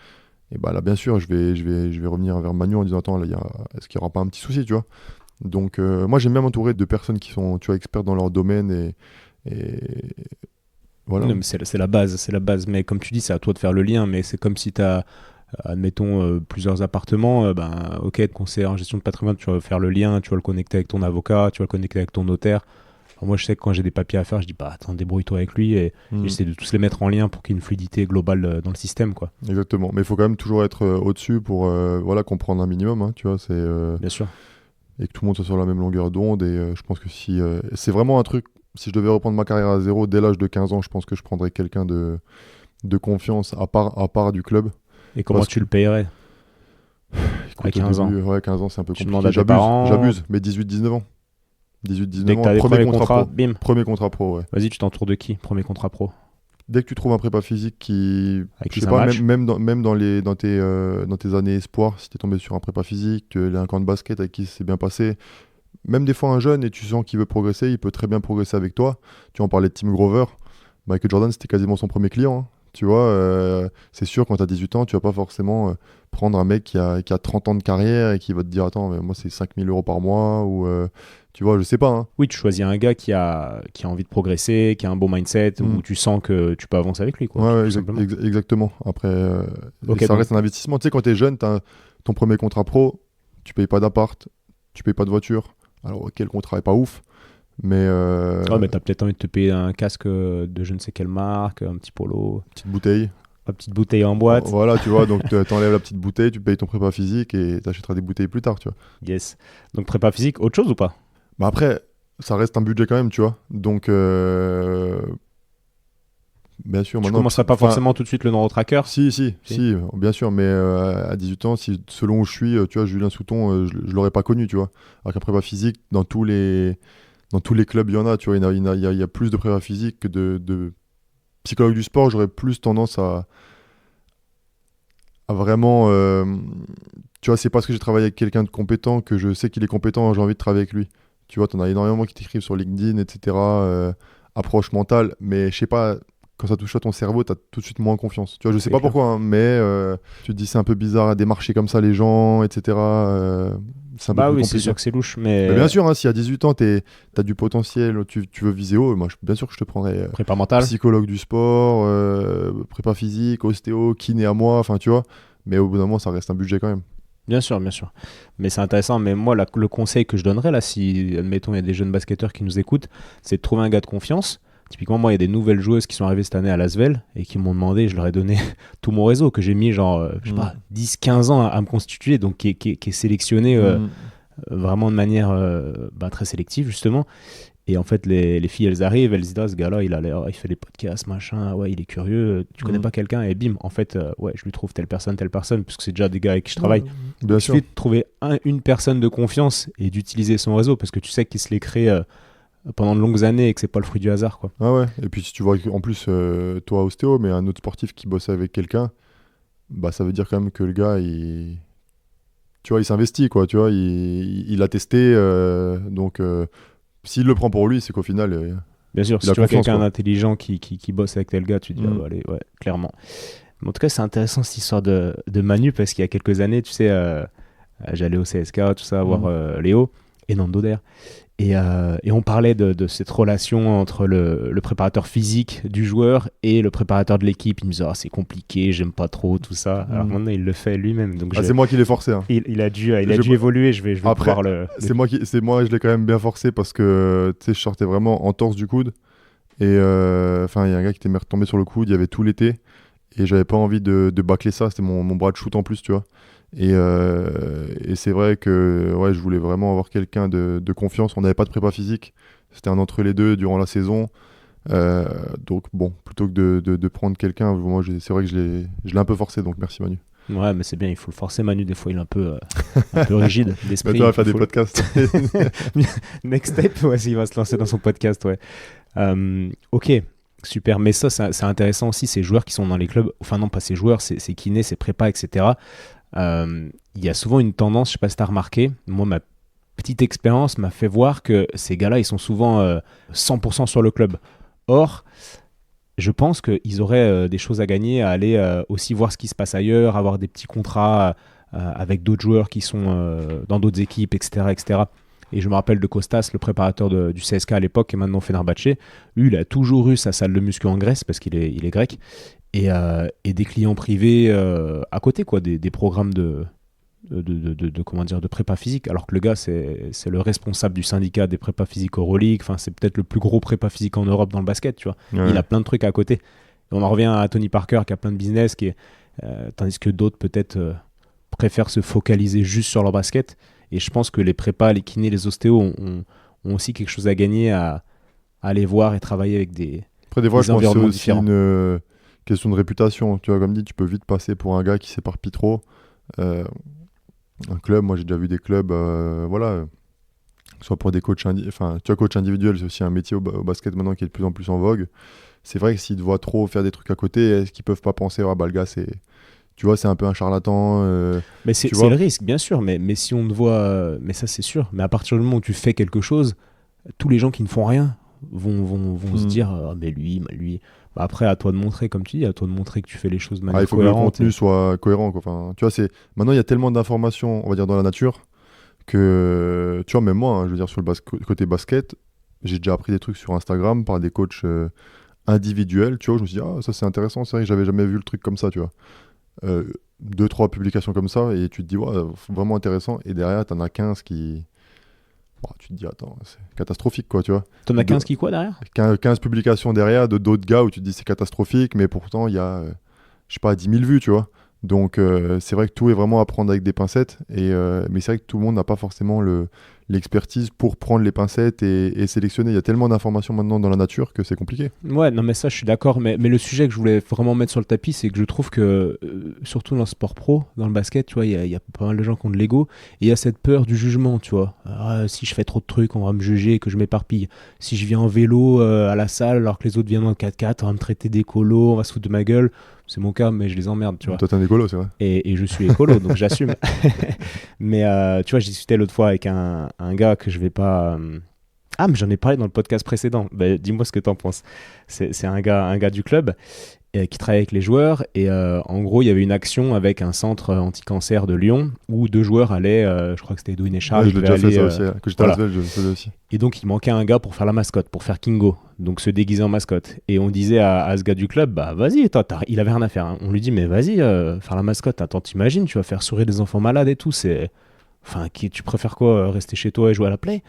et bah là, bien sûr, je vais revenir vers Manu en disant, attends, là, est-ce qu'il n'y aura pas un petit souci, tu vois? Donc, moi, j'aime bien m'entourer de personnes qui sont, tu vois, expertes dans leur domaine et voilà. Non, mais c'est la base, c'est la base. Mais comme tu dis, c'est à toi de faire le lien. Mais c'est comme si tu as, admettons, plusieurs appartements. Ben, ok, être conseiller en gestion de patrimoine, tu vas faire le lien, tu vas le connecter avec ton avocat, tu vas le connecter avec ton notaire. Alors moi, je sais que quand j'ai des papiers à faire, je dis, bah attends, débrouille-toi avec lui et Mm, j'essaie de tous les mettre en lien pour qu'il y ait une fluidité globale dans le système, quoi. exactement. Mais il faut quand même toujours être au-dessus pour voilà, comprendre un minimum, hein, tu vois, Bien sûr. et que tout le monde soit sur la même longueur d'onde. Et je pense que si c'est vraiment un truc, si je devais reprendre ma carrière à zéro dès l'âge de 15 ans, je pense que je prendrais quelqu'un de confiance à part du club. Et comment Parce tu le payerais Écoute, à 15 ans? ouais, 15 ans, c'est un peu Tu compliqué. demandes à tes parents. J'abuse, mais 18-19 ans. 18-19 Dès que tu ans, as des premier premiers contrat contrats, pro. bim. Premier contrat pro, ouais. Vas-y, tu t'entoures de qui? Premier contrat pro. Dès que tu trouves un prépa physique qui, Avec je qui sais ça pas, match? même dans tes années espoir, si tu es tombé sur un prépa physique, tu as un camp de basket avec qui c'est bien passé, même des fois un jeune et tu sens qu'il veut progresser, il peut très bien progresser avec toi. Tu en parlais de Tim Grover, Michael Jordan, c'était quasiment son premier client, hein. Tu vois, c'est sûr, quand tu as 18 ans, tu vas pas forcément prendre un mec qui a 30 ans de carrière et qui va te dire, attends, mais moi c'est 5 000 € par mois, ou tu vois, je sais pas, hein. Oui, tu choisis un gars qui a envie de progresser, qui a un bon mindset, Mm. où tu sens que tu peux avancer avec lui, quoi, Ouais, tout ouais, simplement. exactement. Après, Ok, ça donc, reste un investissement. Tu sais, quand tu es jeune, tu as ton premier contrat pro, tu payes pas d'appart, tu payes pas de voiture. Alors, ok, le contrat est pas ouf, mais ouais, mais t'as peut-être envie de te payer un casque de je ne sais quelle marque, un petit polo, petite bouteille. une petite bouteille en boîte. Voilà, tu vois, donc t'enlèves la petite bouteille, tu payes ton prépa physique et t'achèteras des bouteilles plus tard, tu vois. Yes. Donc prépa physique, autre chose ou pas? Bah après, ça reste un budget quand même, tu vois. Donc, bien sûr, Tu maintenant. commencerais pas Enfin, forcément tout de suite le neurotracker? si, bien sûr, mais à 18 ans, si, selon où je suis, tu vois, Julien Souton, je l'aurais pas connu, tu vois. Alors qu'un prépa physique, dans tous les clubs, il y en a, tu vois, il y a plus de prépa physique que de psychologue du sport. J'aurais plus tendance à vraiment, tu vois, c'est parce que j'ai travaillé avec quelqu'un de compétent que je sais qu'il est compétent, j'ai envie de travailler avec lui. Tu vois, t'en as énormément qui t'écrivent sur LinkedIn, etc. Approche mentale, mais je sais pas, quand ça touche à ton cerveau, t'as tout de suite moins confiance. Tu vois, je sais C'est pas clair. pourquoi, hein, mais tu te dis c'est un peu bizarre à démarcher comme ça les gens, etc. C'est un peu Bah plus oui, c'est compliqué. sûr que c'est louche, Mais mais bien sûr, hein, si à 18 ans, t'as du potentiel, tu veux viser haut, moi, bien sûr que je te prendrais prépa mentale. psychologue du sport, prépa physique, ostéo, kiné à moi, enfin, tu vois. Mais au bout d'un moment, ça reste un budget quand même. Bien sûr, bien sûr. Mais c'est intéressant. Mais moi, le conseil que je donnerais, là, si, admettons, il y a des jeunes basketteurs qui nous écoutent, c'est de trouver un gars de confiance. Typiquement, moi, il y a des nouvelles joueuses qui sont arrivées cette année à Lasvel et qui m'ont demandé, je leur ai donné tout mon réseau, que j'ai mis genre, je sais pas, 10-15 ans à me constituer, donc qui est sélectionné Mm. vraiment de manière très sélective, justement. Et en fait, les filles, elles arrivent, elles se disent, ah, ce gars-là, il fait des podcasts, machin, ouais, il est curieux, tu connais Mm. pas quelqu'un, et bim, en fait, ouais, je lui trouve telle personne, puisque c'est déjà des gars avec qui je travaille. Bien Il sûr. suffit de trouver une personne de confiance et d'utiliser son réseau, parce que tu sais qu'il se l'est créé pendant de longues années et que c'est pas le fruit du hasard, quoi. Ah ouais. Et puis si tu vois en plus, toi ostéo, mais un autre sportif qui bosse avec quelqu'un, bah ça veut dire quand même que le gars, tu vois, il s'investit, quoi, tu vois, il a testé, donc s'il le prend pour lui, c'est qu'au final, Bien sûr, il si a tu vois confiance, quelqu'un quoi. d'intelligent qui bosse avec tel gars, tu te dis, ah, bah, allez, ouais, clairement. Mais en tout cas, c'est intéressant cette histoire de Manu, parce qu'il y a quelques années, tu sais, j'allais au CSK, tout ça, voir Léo et Nando d'ailleurs. Et on parlait de cette relation entre le préparateur physique du joueur et le préparateur de l'équipe. Il me disait, ah, c'est compliqué, j'aime pas trop tout ça. Alors maintenant, il le fait lui-même. Donc C'est moi qui l'ai forcé, hein. il a dû Je- évoluer. Je vais Après, pouvoir c'est moi, je l'ai quand même bien forcé parce que, tu sais, je sortais vraiment en torse du coude. Et enfin, il y a un gars qui était retombé sur le coude, il y avait tout l'été. Et j'avais pas envie de bâcler ça, c'était mon bras de shoot en plus, tu vois. Et c'est vrai que ouais, je voulais vraiment avoir quelqu'un de confiance. On n'avait pas de prépa physique, c'était un entre les deux durant la saison. Donc bon, plutôt que de prendre quelqu'un, moi c'est vrai que je l'ai un peu forcé, donc merci Manu. Ouais, mais c'est bien, il faut le forcer. Manu, des fois, il est un peu rigide d'esprit. Maintenant, on va faire des podcasts. Next step, ouais, il va se lancer dans son podcast, ouais. Ok, super. Mais ça, c'est intéressant aussi, ces joueurs qui sont dans les clubs, enfin non, pas ces joueurs, ces kinés, ces prépas, etc. Il y a souvent une tendance, je sais pas si tu as remarqué, moi, ma petite expérience m'a fait voir que ces gars-là, ils sont souvent 100% sur le club. Or, je pense qu'ils auraient des choses à gagner à aller aussi voir ce qui se passe ailleurs, avoir des petits contrats avec d'autres joueurs qui sont dans d'autres équipes, etc., etc. Et je me rappelle de Kostas, le préparateur du CSK à l'époque, et maintenant Fenerbahçe. Lui, il a toujours eu sa salle de muscu en Grèce parce qu'il est grec. Et des clients privés à côté, quoi, des programmes comment dire, de prépa physique, alors que le gars, c'est le responsable du syndicat des prépas physiques Euroleague. Enfin, c'est peut-être le plus gros prépa physique en Europe dans le basket, tu vois. Ouais. Il a plein de trucs à côté. Et on en revient à Tony Parker qui a plein de business, tandis que d'autres peut-être préfèrent se focaliser juste sur leur basket. Et je pense que les prépas, les kinés, les ostéos ont aussi quelque chose à gagner à aller voir et travailler avec Après, des fois, je pense que c'est environnements aussi différents. une question de réputation. Tu vois, comme dit, tu peux vite passer pour un gars qui s'éparpille trop. Un club, moi j'ai déjà vu des clubs, voilà, soit pour des coachs, enfin, tu vois, coach individuel, c'est aussi un métier au basket maintenant qui est de plus en plus en vogue. C'est vrai que s'ils te voient trop faire des trucs à côté, est-ce qu'ils peuvent pas penser, ah bah le gars, tu vois, c'est un peu un charlatan. Mais c'est tu vois. le risque, bien sûr, mais si on te voit, mais ça c'est sûr, mais à partir du moment où tu fais quelque chose, tous les gens qui ne font rien vont se dire, ah, mais lui. Bah, après, à toi de montrer, comme tu dis, à toi de montrer que tu fais les choses de manière Il faut que le cohérente. contenu soit cohérent, quoi. Enfin, tu vois, maintenant il y a tellement d'informations, on va dire, dans la nature, que, tu vois, même moi, hein, je veux dire, sur le côté basket, j'ai déjà appris des trucs sur Instagram par des coachs individuels, tu vois, je me suis dit, ah, ça c'est intéressant, c'est vrai que j'avais jamais vu le truc comme ça, tu vois. 2-3 publications comme ça, et tu te dis, ouais, vraiment intéressant, et derrière, t'en as 15 qui... Bon, tu te dis, attends, c'est catastrophique, quoi, tu vois. T'en as 15 qui quoi derrière? 15 publications derrière de d'autres gars où tu te dis c'est catastrophique, mais pourtant il y a, je sais pas, 10 000 vues, tu vois. Donc c'est vrai que tout est vraiment à prendre avec des pincettes, mais c'est vrai que tout le monde n'a pas forcément l'expertise pour prendre les pincettes et sélectionner. Il y a tellement d'informations maintenant dans la nature que c'est compliqué. Ouais, non, mais ça, je suis d'accord. Mais le sujet que je voulais vraiment mettre sur le tapis, c'est que je trouve que, surtout dans le sport pro, dans le basket, tu vois, il y a pas mal de gens qui ont de l'ego. Et il y a cette peur du jugement, tu vois. Ah, si je fais trop de trucs, on va me juger, que je m'éparpille. Si je viens en vélo à la salle, alors que les autres viennent en 4x4, on va me traiter d'écolo, on va se foutre de ma gueule. C'est mon cas, mais je les emmerde, tu vois. Toi, t'es un écolo, c'est vrai. Et je suis écolo, donc j'assume. Mais tu vois, je discutais l'autre fois avec un gars que je vais pas... Ah, mais j'en ai parlé dans le podcast précédent. Bah, dis-moi ce que t'en penses. C'est un gars du club qui travaille avec les joueurs. Et en gros, il y avait une action avec un centre anti-cancer de Lyon où 2 joueurs allaient, je crois que c'était Edwin et Charles. Ouais, je l'ai déjà fait ça aussi. Que j'étais à voilà. Lasvel, je le faisais aussi. Et donc, il manquait un gars pour faire la mascotte, pour faire Kingo, donc se déguiser en mascotte. Et on disait à ce gars du club, bah vas-y, il avait rien à faire. Hein. On lui dit, mais vas-y, faire la mascotte. Attends, t'imagines, tu vas faire sourire des enfants malades et tout. Enfin, tu préfères quoi, rester chez toi et jouer à la play?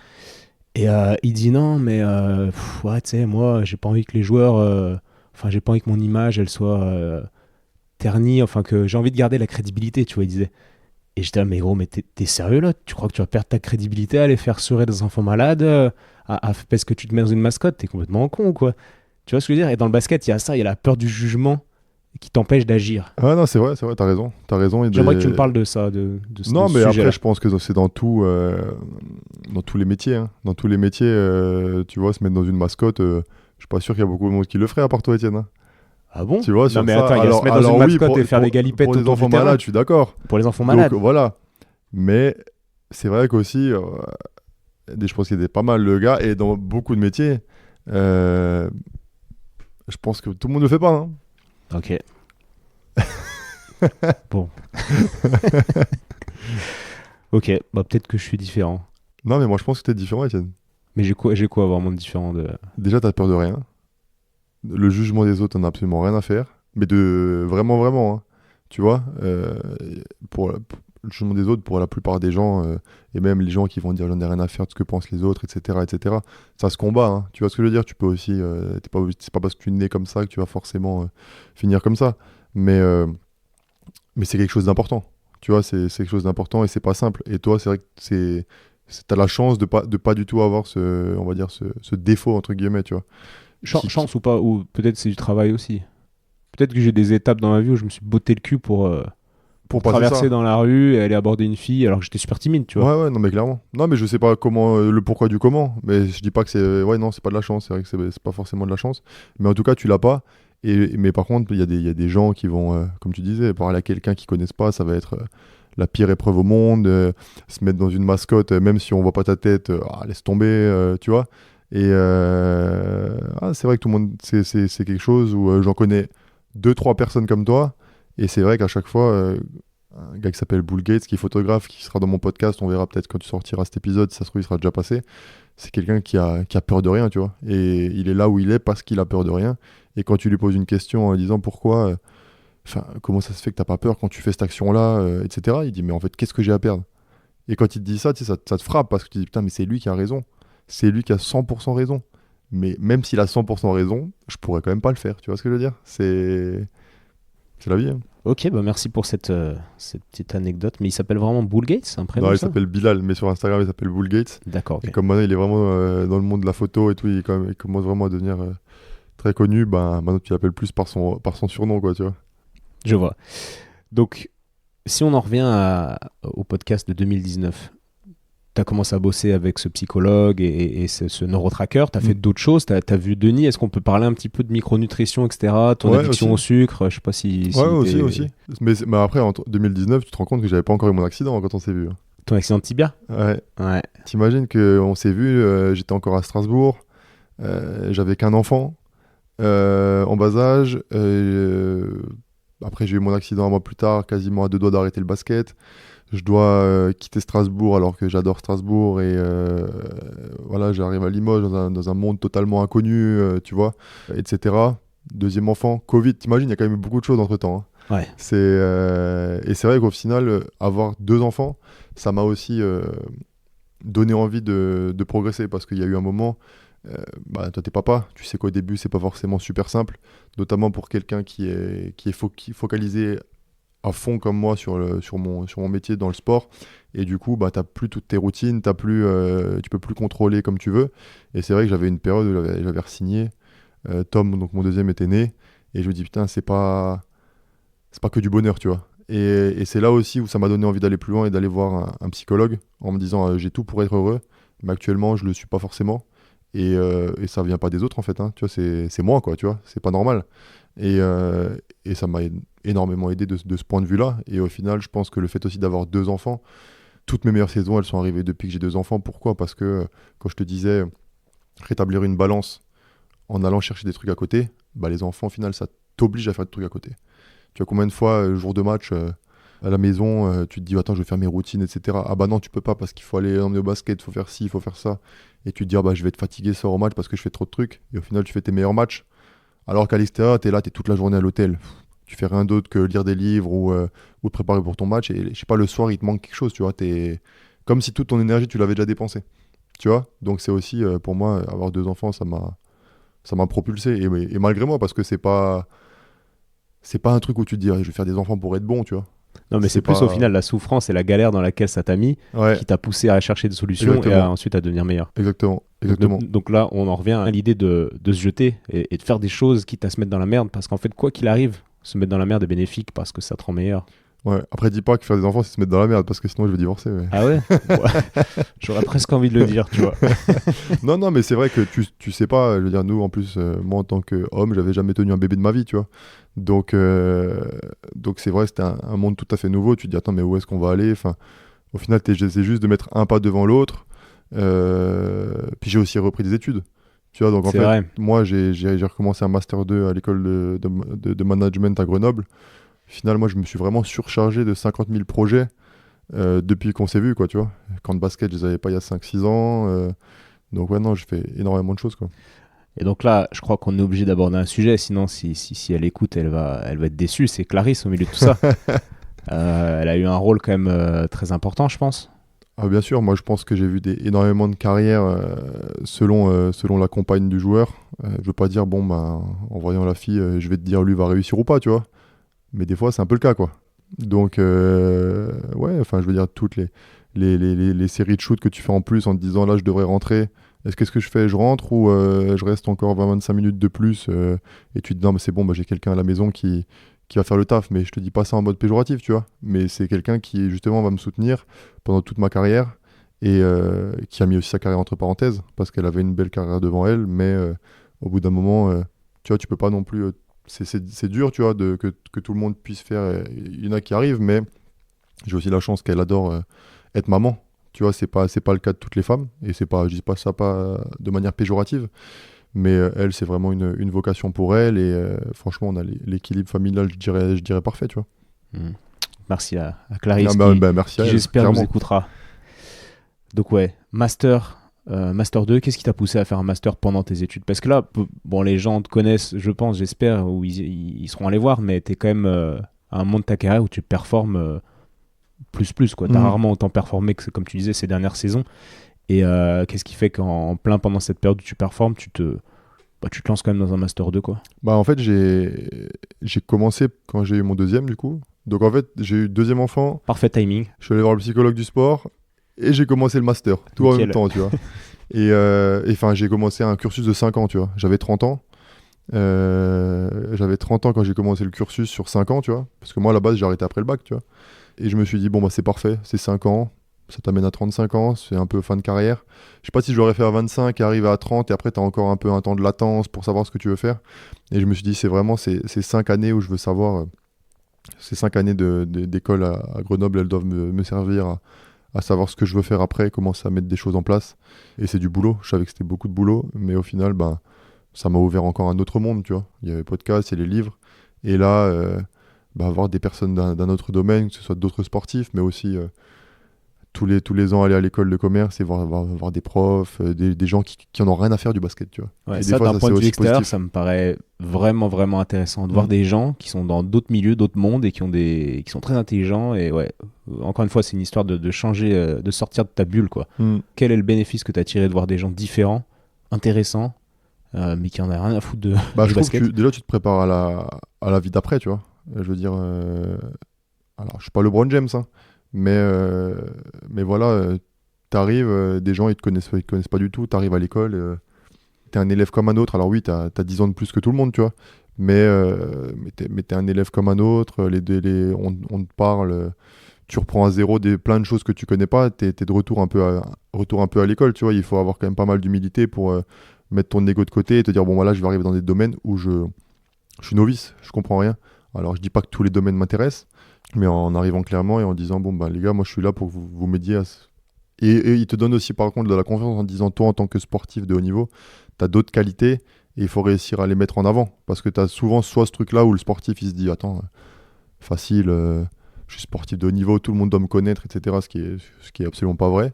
Et il dit non, mais ouais, tu sais, moi, j'ai pas envie que les joueurs, enfin, j'ai pas envie que mon image, elle soit ternie, enfin, que j'ai envie de garder la crédibilité, tu vois, il disait. Et j'étais là, mais gros, mais t'es sérieux là? Tu crois que tu vas perdre ta crédibilité à aller faire sourire des enfants malades parce que tu te mets dans une mascotte? T'es complètement con ou quoi? Tu vois ce que je veux dire? Et dans le basket, il y a ça, il y a la peur du jugement qui t'empêche d'agir. Ah non, c'est vrai, t'as raison. J'aimerais que tu me parles de ça, Non, mais sujet-là. après, je pense que c'est dans tous les métiers. Hein. Dans tous les métiers, tu vois, se mettre dans une mascotte, je suis pas sûr qu'il y a beaucoup de monde qui le ferait, à part toi, Étienne. Hein. Ah bon? Tu vois, non, mais attends, il y a se mettre dans une mascotte et faire des galipettes pour les autour enfants du terrain. malades, je suis d'accord. Pour les enfants malades. Donc voilà. Mais c'est vrai qu'aussi, je pense qu'il y a pas mal de gars, et dans beaucoup de métiers, euh, je pense que tout le monde ne le fait pas. Hein. Ok. Bon. Ok, bah peut-être que je suis différent. Non, mais moi je pense que t'es différent, Étienne. Mais j'ai quoi vraiment de différent de... Déjà, t'as peur de rien. Le jugement des autres, t'en as absolument rien à faire. Mais de vraiment, vraiment. Hein. Tu vois, le jugement des autres, pour la plupart des gens, et même les gens qui vont dire j'en ai rien à faire de ce que pensent les autres, etc., etc., ça se combat. Hein. Tu vois ce que je veux dire? Tu peux aussi. C'est pas parce que tu es né comme ça que tu vas forcément finir comme ça. Mais, euh, mais c'est quelque chose d'important. Tu vois, c'est quelque chose d'important et c'est pas simple. Et toi, c'est vrai que t'as la chance de pas du tout avoir on va dire, ce défaut, entre guillemets, tu vois. Chance ou pas, ou peut-être c'est du travail aussi. Peut-être que j'ai des étapes dans ma vie où je me suis botté le cul Pour pour passer traverser ça. dans la rue et aller aborder une fille alors que j'étais super timide, tu vois. Ouais, ouais, non, mais clairement. Non, mais je sais pas comment, le pourquoi du comment. Mais je dis pas que c'est. Ouais, non, c'est pas de la chance. C'est vrai que c'est pas forcément de la chance. Mais en tout cas, tu l'as pas. Mais par contre, il y a des gens qui vont, comme tu disais, parler à quelqu'un qu'ils connaissent pas, ça va être la pire épreuve au monde. Se mettre dans une mascotte, même si on voit pas ta tête, laisse tomber, tu vois. C'est vrai que tout le monde, c'est quelque chose où j'en connais deux, trois personnes comme toi. Et c'est vrai qu'à chaque fois, un gars qui s'appelle Bull Gates, qui est photographe, qui sera dans mon podcast, on verra peut-être quand tu sortiras cet épisode, si ça se trouve, il sera déjà passé. C'est quelqu'un qui a peur de rien, tu vois. Et il est là où il est parce qu'il a peur de rien. Et quand tu lui poses une question en lui disant pourquoi, comment ça se fait que t'as pas peur quand tu fais cette action-là, etc., il dit, mais en fait, qu'est-ce que j'ai à perdre? Et quand il te dit ça, tu sais, ça te frappe parce que tu te dis, putain, mais c'est lui qui a raison. C'est lui qui a 100% raison. Mais même s'il a 100% raison, je pourrais quand même pas le faire, tu vois ce que je veux dire? C'est la vie, hein. Ok, bah merci pour cette petite anecdote. Mais il s'appelle vraiment Bull Gates, un Non, prénom il ça? s'appelle Bilal, mais sur Instagram, il s'appelle Bull Gates. D'accord, Et ok. comme maintenant, il est vraiment dans le monde de la photo et tout, il commence vraiment à devenir très connu, ben, maintenant, tu l'appelles plus par son surnom, quoi, tu vois. Je vois. Donc, si on en revient au podcast de 2019, tu as commencé à bosser avec ce psychologue et ce neurotracker, tu as fait Mm. d'autres choses, tu as vu Denis, est-ce qu'on peut parler un petit peu de micronutrition, etc., ton Ouais, addiction aussi. au sucre, je sais pas si, Ouais, si aussi, aussi. Mais après, en 2019, tu te rends compte que j'avais pas encore eu mon accident quand on s'est vu. Hein. ton accident de tibia? Ouais. Ouais. T'imagines qu'on s'est vu, j'étais encore à Strasbourg, j'avais qu'un enfant en bas âge. Après, j'ai eu mon accident un mois plus tard, quasiment à deux doigts d'arrêter le basket. Je dois quitter Strasbourg alors que j'adore Strasbourg et voilà, j'arrive à Limoges dans un monde totalement inconnu, tu vois, etc. Deuxième enfant, Covid, t'imagines, il y a quand même eu beaucoup de choses entre-temps. Hein. Ouais. Et c'est vrai qu'au final, avoir deux enfants, ça m'a aussi donné envie de progresser parce qu'il y a eu un moment, toi t'es papa, tu sais qu'au début c'est pas forcément super simple, notamment pour quelqu'un qui est focalisé à fond comme moi sur mon métier dans le sport. Et du coup, t'as plus toutes tes routines, tu peux plus contrôler comme tu veux. Et c'est vrai que j'avais une période où j'avais re-signé. Tom, donc mon deuxième, était né. Et je me dis, putain, c'est pas que du bonheur, tu vois. Et c'est là aussi où ça m'a donné envie d'aller plus loin et d'aller voir un psychologue en me disant, j'ai tout pour être heureux. Mais actuellement, je le suis pas forcément. Et ça vient pas des autres, en fait. Hein. Tu vois, c'est moi, quoi, tu vois. C'est pas normal. Et ça m'a énormément aidé de ce point de vue-là. Et au final, je pense que le fait aussi d'avoir deux enfants, toutes mes meilleures saisons, elles sont arrivées depuis que j'ai deux enfants. Pourquoi? Parce que, quand je te disais, rétablir une balance en allant chercher des trucs à côté, les enfants, au final, ça t'oblige à faire des trucs à côté. Tu vois combien de fois, jour de match, à la maison, tu te dis, attends, je vais faire mes routines, etc. Ah bah non, tu peux pas parce qu'il faut aller emmener au basket, il faut faire ci, il faut faire ça. Et tu te dis, je vais être fatigué ce soir au match parce que je fais trop de trucs. Et au final, tu fais tes meilleurs matchs. Alors qu'à l'extérieur, tu es là, tu es toute la journée à l'hôtel. Tu fais rien d'autre que lire des livres ou te préparer pour ton match. Et je sais pas, le soir, il te manque quelque chose, tu vois. T'es comme si toute ton énergie, tu l'avais déjà dépensée. Tu vois. Donc c'est aussi, pour moi, avoir deux enfants, ça m'a propulsé. Et malgré moi, parce que c'est pas un truc où tu te dis, ah, je vais faire des enfants pour être bon, tu vois. Non, mais c'est C'est plus au pas. final la souffrance et la galère dans laquelle ça t'a mis Ouais, qui t'a poussé à chercher des solutions et exactement. ensuite à devenir meilleur. Exactement. Donc, Exactement. donc là, on en revient à l'idée de se jeter et de faire des choses quitte à se mettre dans la merde parce qu'en fait, quoi qu'il arrive, se mettre dans la merde est bénéfique parce que ça te rend meilleur. Ouais. Après, dis pas que faire des enfants, c'est se mettre dans la merde, parce que sinon, je vais divorcer. Mais... Ah ouais? Ouais. J'aurais presque envie de le dire, tu vois. Non, non, mais c'est vrai que tu sais pas. Je veux dire, nous, en plus, moi, en tant qu'homme, j'avais jamais tenu un bébé de ma vie, tu vois. Donc, donc c'est vrai, c'était un monde tout à fait nouveau. Tu te dis, attends, mais où est-ce qu'on va aller? Enfin, Au final, j'essaie juste de mettre un pas devant l'autre. Puis j'ai aussi repris des études. Tu vois, donc en C'est fait, vrai. moi, j'ai recommencé un Master 2 à l'école de management à Grenoble. Au final, moi, je me suis vraiment surchargé de 50 000 projets depuis qu'on s'est vu, quoi, tu vois. Camp de basket, je les avais pas il y a 5-6 ans. Donc ouais, non, je fais énormément de choses, quoi. Et donc là, je crois qu'on est obligé d'aborder un sujet, sinon si elle écoute, elle va être déçue. C'est Clarisse au milieu de tout ça. Elle a eu un rôle quand même très important, je pense. Ah, bien sûr, moi je pense que j'ai vu énormément de carrières selon la compagne du joueur. Je veux pas dire, bon, bah, en voyant la fille, je vais te dire lui va réussir ou pas, tu vois. Mais des fois, c'est un peu le cas, quoi. Donc, ouais, enfin, je veux dire, toutes les séries de shoot que tu fais en plus en te disant là, je devrais rentrer. Qu'est-ce que je fais? Je rentre ou je reste encore 20-25 minutes de plus et tu te dis non, mais c'est bon, bah, j'ai quelqu'un à la maison qui va faire le taf. Mais je te dis pas ça en mode péjoratif, tu vois. Mais c'est quelqu'un qui, justement, va me soutenir pendant toute ma carrière et qui a mis aussi sa carrière entre parenthèses parce qu'elle avait une belle carrière devant elle. Mais au bout d'un moment, tu vois, tu peux pas non plus. C'est dur, tu vois, que tout le monde puisse faire. Il y en a qui arrivent, mais j'ai aussi la chance qu'elle adore être maman. Tu vois, c'est pas le cas de toutes les femmes. Et c'est pas, je dis pas ça pas de manière péjorative. Mais elle, c'est vraiment une vocation pour elle. Et franchement, on a l'équilibre familial, je dirais parfait, tu vois. Mm. Merci à Ah, Clarisse merci à qui elle, j'espère nous clairement. écoutera. Donc ouais, Master 2, qu'est-ce qui t'a poussé à faire un master pendant tes études? Parce que là, bon, les gens te connaissent, je pense, j'espère, ou ils seront allés voir, mais t'es quand même à un moment de ta carrière où tu performes plus, quoi. T'as Mm. rarement autant performé que, comme tu disais, ces dernières saisons. Et qu'est-ce qui fait qu'en plein pendant cette période où tu performes, tu te lances quand même dans un Master 2, quoi. Bah, en fait, j'ai commencé quand j'ai eu mon deuxième, du coup. Donc, en fait, j'ai eu deuxième enfant. Parfait timing. Je suis allé voir le psychologue du sport et j'ai commencé le master, tout en même Nickel. temps, tu vois. Et enfin, j'ai commencé un cursus de 5 ans, tu vois. J'avais 30 ans. J'avais 30 ans quand j'ai commencé le cursus sur 5 ans, tu vois. Parce que moi, à la base, j'ai arrêté après le bac, tu vois. Et je me suis dit, bon, bah, c'est parfait, c'est 5 ans. Ça t'amène à 35 ans, c'est un peu fin de carrière. Je sais pas si je l'aurais fait à 25 et arriver à 30 et après, tu as encore un peu un temps de latence pour savoir ce que tu veux faire. Et je me suis dit, c'est vraiment ces 5 années où je veux savoir. Ces 5 années d'école à Grenoble, elles doivent me servir à savoir ce que je veux faire après, commencer à mettre des choses en place. Et c'est du boulot. Je savais que c'était beaucoup de boulot, mais au final, ben, ça m'a ouvert encore un autre monde, tu vois. Il y avait podcast, il y a les livres. Et là, bah, avoir des personnes d'un autre domaine, que ce soit d'autres sportifs, mais aussi tous les ans aller à l'école de commerce et voir des profs, des gens qui en ont rien à faire du basket, tu vois. Ouais, Et des ça, fois, d'un ça, point c'est de vue aussi extérieur, positif. ça me paraît vraiment, vraiment intéressant de voir Mm. des gens qui sont dans d'autres milieux, d'autres mondes et qui sont très intelligents. Et ouais, encore une fois, c'est une histoire de changer, de sortir de ta bulle, quoi. Mm. Quel est le bénéfice que tu as tiré de voir des gens différents, intéressants, mais qui en a rien à foutre Bah, du je trouve basket? que déjà, tu te prépares à la vie d'après, tu vois. Je veux dire, alors, je suis pas LeBron James, hein, mais voilà, t'arrives, des gens, ils te connaissent pas du tout, t'arrives à l'école, t'es un élève comme un autre. Alors oui, t'as 10 ans de plus que tout le monde, tu vois, mais t'es un élève comme un autre, on te parle, tu reprends à zéro plein de choses que tu connais pas, t'es de retour un peu à l'école, tu vois. Il faut avoir quand même pas mal d'humilité pour mettre ton ego de côté et te dire, bon, voilà, je vais arriver dans des domaines où je suis novice, je comprends rien. Alors, je dis pas que tous les domaines m'intéressent, mais en arrivant clairement et en disant, bon, bah, les gars, moi, je suis là pour que vous m'aidiez et il te donne aussi, par contre, de la confiance en disant, toi, en tant que sportif de haut niveau, tu as d'autres qualités et il faut réussir à les mettre en avant. Parce que tu as souvent soit ce truc-là où le sportif, il se dit, attends, facile, je suis sportif de haut niveau, tout le monde doit me connaître, etc. Ce qui est absolument pas vrai.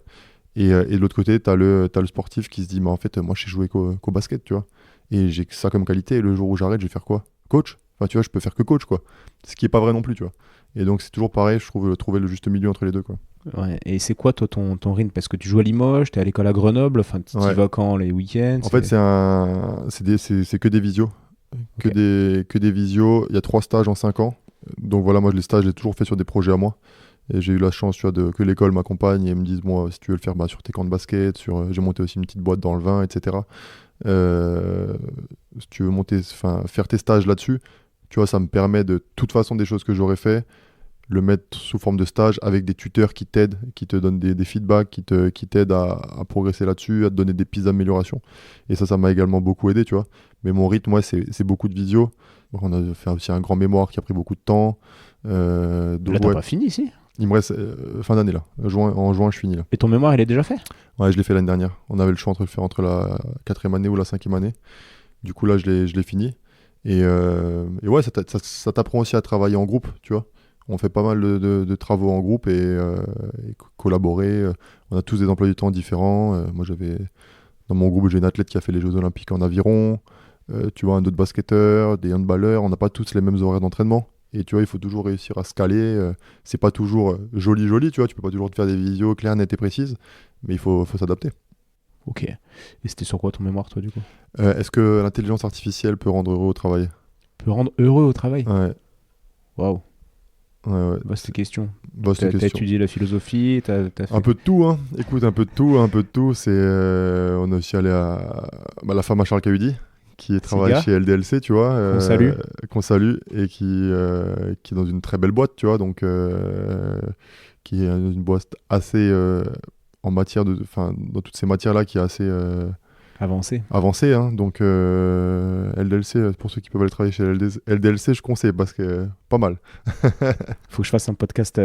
Et de l'autre côté, t'as le sportif qui se dit, mais en fait, moi, je sais jouer qu'au basket, tu vois. Et j'ai que ça comme qualité. Et le jour où j'arrête, je vais faire quoi? Coach? Enfin, tu vois, je peux faire que coach, quoi. Ce qui est pas vrai non plus, tu vois. Et donc, c'est toujours pareil, je trouve, trouver le juste milieu entre les deux, quoi. Ouais. Et c'est quoi, toi, ton rythme? Parce que tu joues à Limoges, tu es à l'école à Grenoble, enfin, tu Ouais. vas quand les week-ends? En fait, c'est que des visios. Ok. Que des visios. Il y a 3 stages en 5 ans. Donc voilà, moi, les stages, j'ai toujours fait sur des projets à moi. Et j'ai eu la chance, tu vois, que l'école m'accompagne et me dise, bon, si tu veux le faire, bah, sur tes camps de basket, j'ai monté aussi une petite boîte dans le vin, etc. Euh, Si tu veux faire tes stages là-dessus, tu vois, ça me permet de toute façon des choses que j'aurais fait, le mettre sous forme de stage avec des tuteurs qui t'aident, qui te donnent des feedbacks, qui t'aident à progresser là-dessus, à te donner des pistes d'amélioration. Et ça m'a également beaucoup aidé, tu vois. Mais mon rythme, ouais, c'est beaucoup de visio. Donc on a fait aussi un grand mémoire qui a pris beaucoup de temps. Là, Donc t'as ouais. pas fini ici? Il me reste fin d'année là. En juin, je finis là. Et ton mémoire, il est déjà fait? Ouais, je l'ai fait l'année dernière. On avait le choix entre le faire entre la 4e année ou la 5e année. Du coup, là, je l'ai fini. Et ouais, ça t'apprend aussi à travailler en groupe, tu vois. On fait pas mal de travaux en groupe et collaborer. On a tous des emplois du temps différents. Moi, dans mon groupe, j'ai une athlète qui a fait les Jeux Olympiques en aviron. Tu vois, un autre basketteur, des handballeurs. On n'a pas tous les mêmes horaires d'entraînement. Et tu vois, il faut toujours réussir à se caler. C'est pas toujours joli, tu vois. Tu peux pas toujours te faire des visios claires, nettes et précises. Mais il faut s'adapter. Ok. Et c'était sur quoi ton mémoire, toi, du coup? Est-ce que l'intelligence artificielle peut rendre heureux au travail? Peut rendre heureux au travail? Ouais. Waouh. Ouais. Vaste question. Vaste T'as question. étudié la philosophie, t'as fait... Un peu de tout, hein. Écoute, un peu de tout. On est aussi allé à la femme à Charles Cahudi, qui travaille gars chez LDLC, tu vois. Qu'on salue. Et qui est dans une très belle boîte, tu vois. Donc, qui est une boîte assez, en matière enfin, dans toutes ces matières-là, qui est assez avancée, hein. Donc, LDLC, pour ceux qui peuvent aller travailler chez LDLC, je conseille parce que pas mal. Faut que je fasse un podcast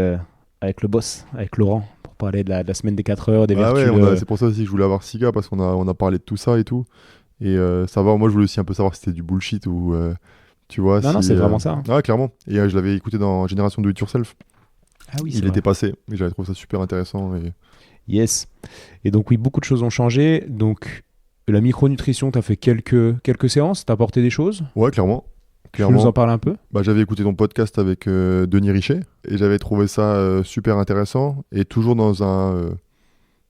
avec le boss, avec Laurent, pour parler de la semaine des 4 heures, des Ah vertus. ouais, c'est pour ça aussi que je voulais avoir Siga, parce on a parlé de tout ça et tout. Et savoir, moi je voulais aussi un peu savoir si c'était du bullshit ou tu vois. Non, c'est vraiment ça. Hein. Ah, clairement. Et je l'avais écouté dans Génération Do It Yourself. Ah oui, Il était passé, et j'avais trouvé ça super intéressant. Yes. Et donc, oui, beaucoup de choses ont changé. Donc, la micronutrition, tu as fait quelques séances, tu as apporté des choses. Ouais, clairement. Tu peux nous en parler un peu? J'avais écouté ton podcast avec Denis Richet, et j'avais trouvé ça super intéressant. Et toujours dans un.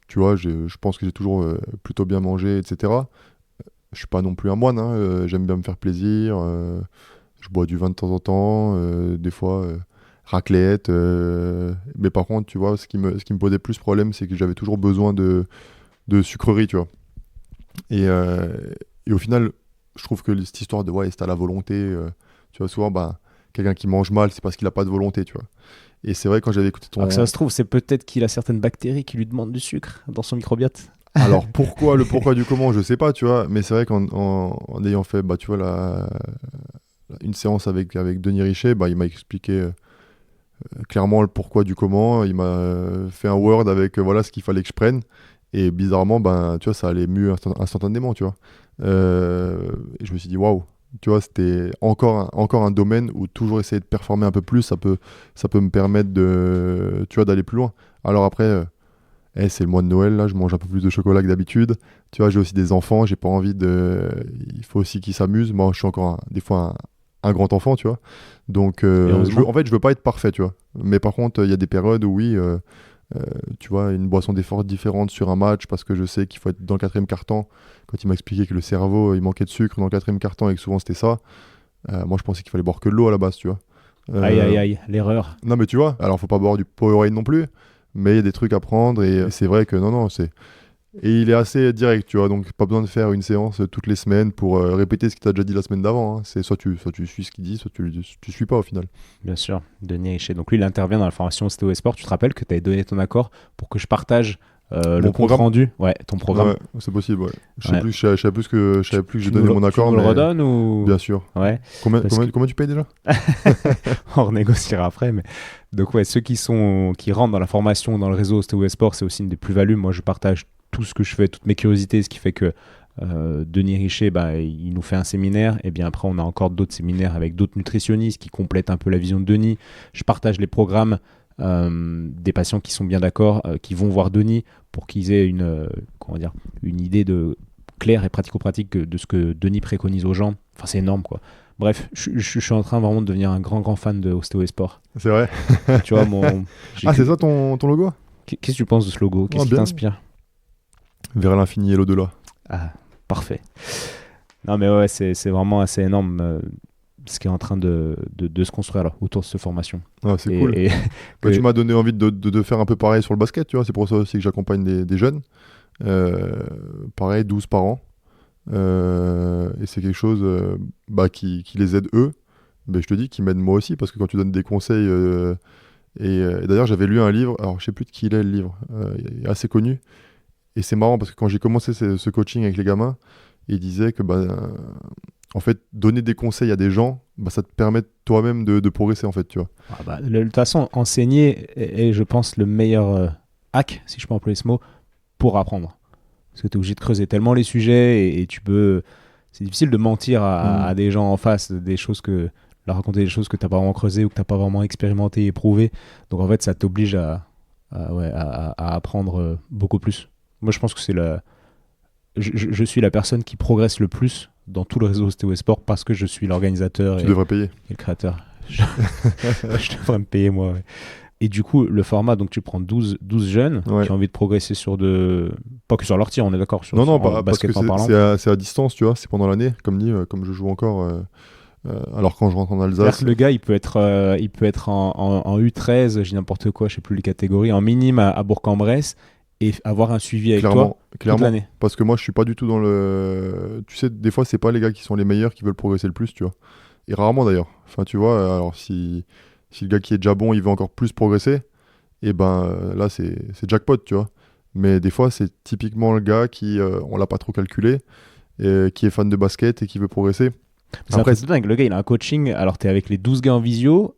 Tu vois, je pense que j'ai toujours plutôt bien mangé, etc. Je suis pas non plus un moine, hein. J'aime bien me faire plaisir. Je bois du vin de temps en temps, des fois raclette. Mais par contre, tu vois, ce qui me posait plus problème, c'est que j'avais toujours besoin de sucreries, tu vois. Et au final, je trouve que cette histoire de ouais, c'est à la volonté, tu vois, souvent, quelqu'un qui mange mal, c'est parce qu'il a pas de volonté, tu vois. Et c'est vrai, quand j'avais écouté ton. Alors que ça se trouve, c'est peut-être qu'il a certaines bactéries qui lui demandent du sucre dans son microbiote. Alors le pourquoi du comment, je sais pas, tu vois, mais c'est vrai qu'en ayant fait, tu vois, une séance avec Denis Richet, il m'a expliqué clairement le pourquoi du comment. Il m'a fait un Word avec voilà ce qu'il fallait que je prenne, et bizarrement, tu vois, ça allait mieux instantanément, tu vois. Et je me suis dit waouh, tu vois, c'était encore un domaine où toujours essayer de performer un peu plus, ça peut me permettre tu vois, d'aller plus loin. Alors après. C'est le mois de Noël, là, je mange un peu plus de chocolat que d'habitude. Tu vois, j'ai aussi des enfants, j'ai pas envie de. Il faut aussi qu'ils s'amusent. Moi, je suis encore des fois un grand enfant, tu vois. Donc, en fait, je veux pas être parfait, tu vois. Mais par contre, il y a des périodes où oui, tu vois, une boisson d'effort différente sur un match, parce que je sais qu'il faut être dans le 4e quart-temps. Quand il m'a expliqué que le cerveau, il manquait de sucre dans le 4e quart-temps et que souvent c'était ça, moi, je pensais qu'il fallait boire que de l'eau à la base, tu vois. Aïe, l'erreur. Non, mais tu vois, alors faut pas boire du Powerade non plus. Mais il y a des trucs à prendre, et c'est vrai que non, c'est. Et il est assez direct, tu vois, donc pas besoin de faire une séance toutes les semaines pour répéter ce qu'il t'a déjà dit la semaine d'avant. Hein. C'est soit tu suis ce qu'il dit, soit tu suis pas au final. Bien sûr, Denis Richet. Donc lui, il intervient dans la formation Ostéo et Sport. Tu te rappelles que tu avais donné ton accord pour que je partage le compte rendu? Ouais, ton programme. Ouais, c'est possible, ouais. Je savais plus que j'ai donné mon accord. Tu me le redonnes ou... Bien sûr. Ouais. Combien tu payes déjà? On renégociera après, mais... Donc ouais, ceux qui rentrent dans la formation, dans le réseau Ostéo et Sport, c'est aussi une des plus-values. Moi, je partage tout ce que je fais, toutes mes curiosités, ce qui fait que Denis Richet, il nous fait un séminaire, et bien après, on a encore d'autres séminaires avec d'autres nutritionnistes qui complètent un peu la vision de Denis. Je partage les programmes des patients qui sont bien d'accord, qui vont voir Denis pour qu'ils aient une idée claire et pratico-pratique de ce que Denis préconise aux gens. Enfin, c'est énorme, quoi. Bref, je suis en train vraiment de devenir un grand fan de Ostéo et Sport. C'est vrai. Tu vois, c'est ça ton logo? Qu'est-ce que tu penses de ce logo? Qu'est-ce qui t'inspire? Vers l'infini et l'au-delà. Ah, parfait. Non, mais ouais, c'est vraiment assez énorme ce qui est en train de se construire là, autour de cette formation. Ah, c'est cool. Tu m'as donné envie de faire un peu pareil sur le basket, tu vois. C'est pour ça aussi que j'accompagne des jeunes. Pareil, 12 par an. Et c'est quelque chose qui les aide eux, mais je te dis, qui m'aide moi aussi, parce que quand tu donnes des conseils, et d'ailleurs j'avais lu un livre, alors je sais plus de qui il est le livre, il est assez connu, et c'est marrant parce que quand j'ai commencé ce coaching avec les gamins, il disait que en fait donner des conseils à des gens, bah, ça te permet toi-même de progresser, en fait, tu vois. De toute façon, enseigner est, je pense, le meilleur hack, si je peux employer ce mot, pour apprendre. Parce que tu es obligé de creuser tellement les sujets et tu peux... C'est difficile de mentir à des gens en face, leur raconter des choses que tu n'as pas vraiment creusées ou que tu n'as pas vraiment expérimenté et éprouvé. Donc en fait, ça t'oblige à apprendre beaucoup plus. Moi, je pense que je suis la personne qui progresse le plus dans tout le réseau Ostéo Sport parce que je suis l'organisateur Tu devrais payer. et le créateur. Je devrais me payer moi. Ouais. Et du coup, le format, donc tu prends 12 jeunes qui ont envie de progresser sur pas que sur leur tir, on est d'accord. Non, parce que c'est à distance, tu vois, c'est pendant l'année, comme dit, comme je joue encore. Alors quand je rentre en Alsace. Le gars, il peut être en U13, j'ai n'importe quoi, je sais plus les catégories, en minime à Bourg-en-Bresse et avoir un suivi avec toi toute l'année. Parce que moi, je suis pas du tout dans le. Tu sais, des fois, c'est pas les gars qui sont les meilleurs qui veulent progresser le plus, tu vois. Et rarement d'ailleurs. Enfin, tu vois, alors si le gars qui est déjà bon, il veut encore plus progresser, et ben là, c'est jackpot, tu vois. Mais des fois, c'est typiquement le gars qui, on l'a pas trop calculé, et qui est fan de basket et qui veut progresser. Après, c'est dingue. Le gars, il a un coaching. Alors, t'es avec les 12 gars en visio.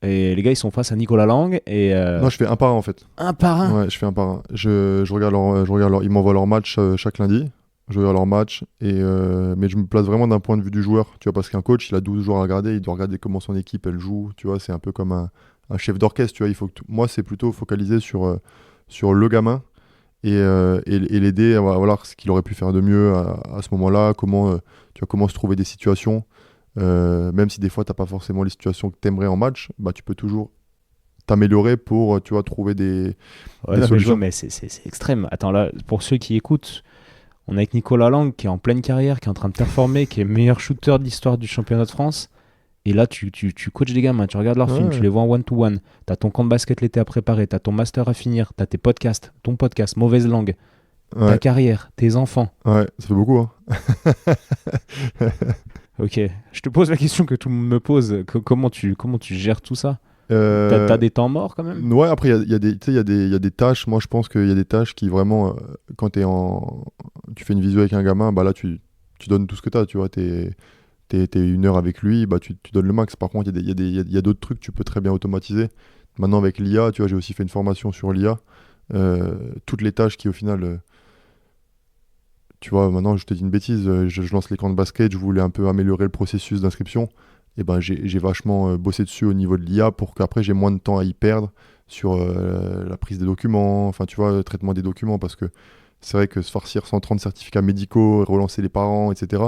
Et les gars, ils sont face à Nicolas Lang. Non, je fais un par un en fait. Un par un? Ouais, je fais un par un. Je regarde ils m'envoient leur match chaque lundi. Je regarde leur match. Mais je me place vraiment d'un point de vue du joueur. Tu vois, parce qu'un coach, il a 12 joueurs à regarder. Il doit regarder comment son équipe, elle joue. Tu vois, c'est un peu comme un chef d'orchestre. Tu vois, moi, c'est plutôt focalisé sur le gamin. Et l'aider à voir ce qu'il aurait pu faire de mieux à ce moment-là. Comment se trouver des situations. Même si des fois, tu n'as pas forcément les situations que tu aimerais en match, bah, tu peux toujours t'améliorer pour trouver des solutions. Mais c'est extrême. Attends, là, pour ceux qui écoutent, on est avec Nicolas Lang qui est en pleine carrière, qui est en train de performer, qui est meilleur shooter de l'histoire du championnat de France. Et là, tu coaches des gamins, tu regardes leurs films, tu les vois en one-to-one. Tu as ton camp de basket l'été à préparer, tu as ton master à finir, tu as tes podcasts, ton podcast, Mauvaise Langue, ta carrière, tes enfants. Ouais, ça fait beaucoup. Hein. Ok, je te pose la question que tout le monde me pose. Comment tu gères tout ça? T'as des temps morts quand même? Ouais, après, il y a des tâches. Moi, je pense qu'il y a des tâches qui vraiment, quand tu fais une visio avec un gamin, bah là, tu donnes tout ce que tu as. Tu vois, t'es 1 heure avec lui, bah, tu donnes le max. Par contre, il y a d'autres trucs que tu peux très bien automatiser. Maintenant, avec l'IA, tu vois, j'ai aussi fait une formation sur l'IA. Toutes les tâches qui, au final. Tu vois, maintenant, je te dis une bêtise, je lance l'écran de basket, je voulais un peu améliorer le processus d'inscription. Et ben, j'ai vachement bossé dessus au niveau de l'IA pour qu'après, j'ai moins de temps à y perdre sur la prise des documents, enfin, tu vois, le traitement des documents, parce que c'est vrai que se farcir 130 certificats médicaux, relancer les parents, etc.,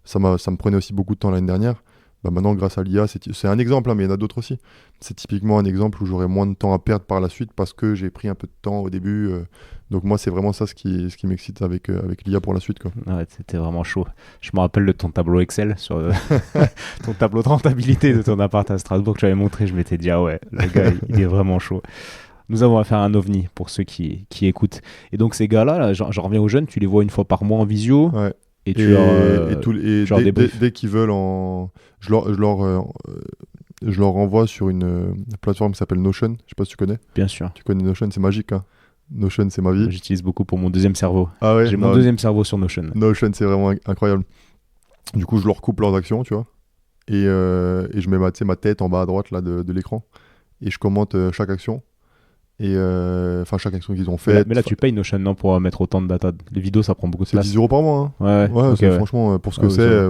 ça me prenait aussi beaucoup de temps l'année dernière. Bah maintenant, grâce à l'IA, c'est un exemple, hein, mais il y en a d'autres aussi. C'est typiquement un exemple où j'aurai moins de temps à perdre par la suite parce que j'ai pris un peu de temps au début. Donc moi, c'est vraiment ça ce qui m'excite avec l'IA pour la suite, quoi. Ouais, c'était vraiment chaud. Je me rappelle de ton tableau Excel, sur ton tableau de rentabilité de ton appart à Strasbourg que tu avais montré. Je m'étais dit, ah ouais, le gars, il est vraiment chaud. Nous avons affaire à un ovni pour ceux qui écoutent. Et donc ces gars-là, là, j'en reviens aux jeunes, tu les vois une fois par mois en visio. Ouais. Et dès qu'ils veulent, je leur renvoie sur une plateforme qui s'appelle Notion. Je sais pas si tu connais. Bien sûr. Tu connais Notion, c'est magique. Hein. Notion, c'est ma vie. J'utilise beaucoup pour mon deuxième cerveau. Ah ouais, j'ai mon deuxième cerveau sur Notion. Notion, c'est vraiment incroyable. Du coup, je leur coupe leurs actions, tu vois. Et je mets ma tête en bas à droite là, de l'écran. Et je commente chaque action. Et chaque action qu'ils ont faite. Mais là, tu payes Notion, non, pour mettre autant de data. Les vidéos, ça prend beaucoup de place. C'est 10 € par mois. Hein. Ouais, okay, franchement, pour ce que c'est,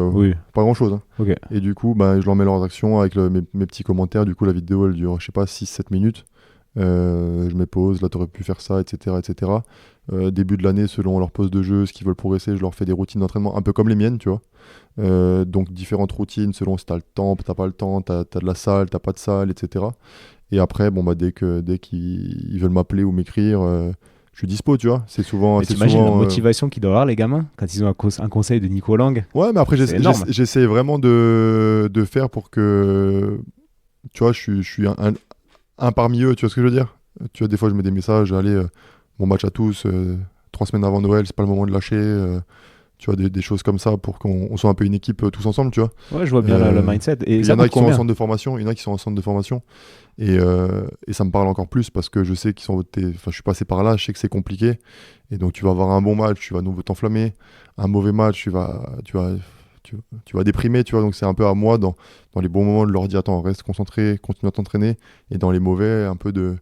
pas grand chose. Hein. Okay. Et du coup, je leur mets leurs actions avec mes petits commentaires. Du coup, la vidéo, elle dure, je sais pas, 6-7 minutes. Je mets pause, là, t'aurais pu faire ça, etc. Début de l'année, selon leur pause de jeu, ce qu'ils veulent progresser, je leur fais des routines d'entraînement, un peu comme les miennes, tu vois. Donc, différentes routines selon si t'as le temps, t'as pas le temps, t'as de la salle, t'as pas de salle, etc. Et après, dès qu'ils veulent m'appeler ou m'écrire, je suis dispo, tu vois. C'est souvent. T'imagines la motivation qu'ils doivent avoir, les gamins, quand ils ont un conseil de Nico Lang. Ouais, mais après, j'essaie vraiment de faire pour que. Tu vois, je suis un parmi eux, tu vois ce que je veux dire. Tu vois, des fois, je mets des messages, allez, bon match à tous, 3 semaines avant Noël, c'est pas le moment de lâcher. Tu vois, des choses comme ça pour qu'on soit un peu une équipe tous ensemble, tu vois. Ouais, je vois bien le mindset. Et il y en a qui sont en centre de formation, et ça me parle encore plus parce que je sais je suis passé par là, je sais que c'est compliqué. Et donc, tu vas avoir un bon match, tu vas à nouveau t'enflammer. Un mauvais match, tu vas tu vas déprimer, tu vois. Donc c'est un peu à moi, dans les bons moments, de leur dire, attends, reste concentré, continue à t'entraîner. Et dans les mauvais, un peu de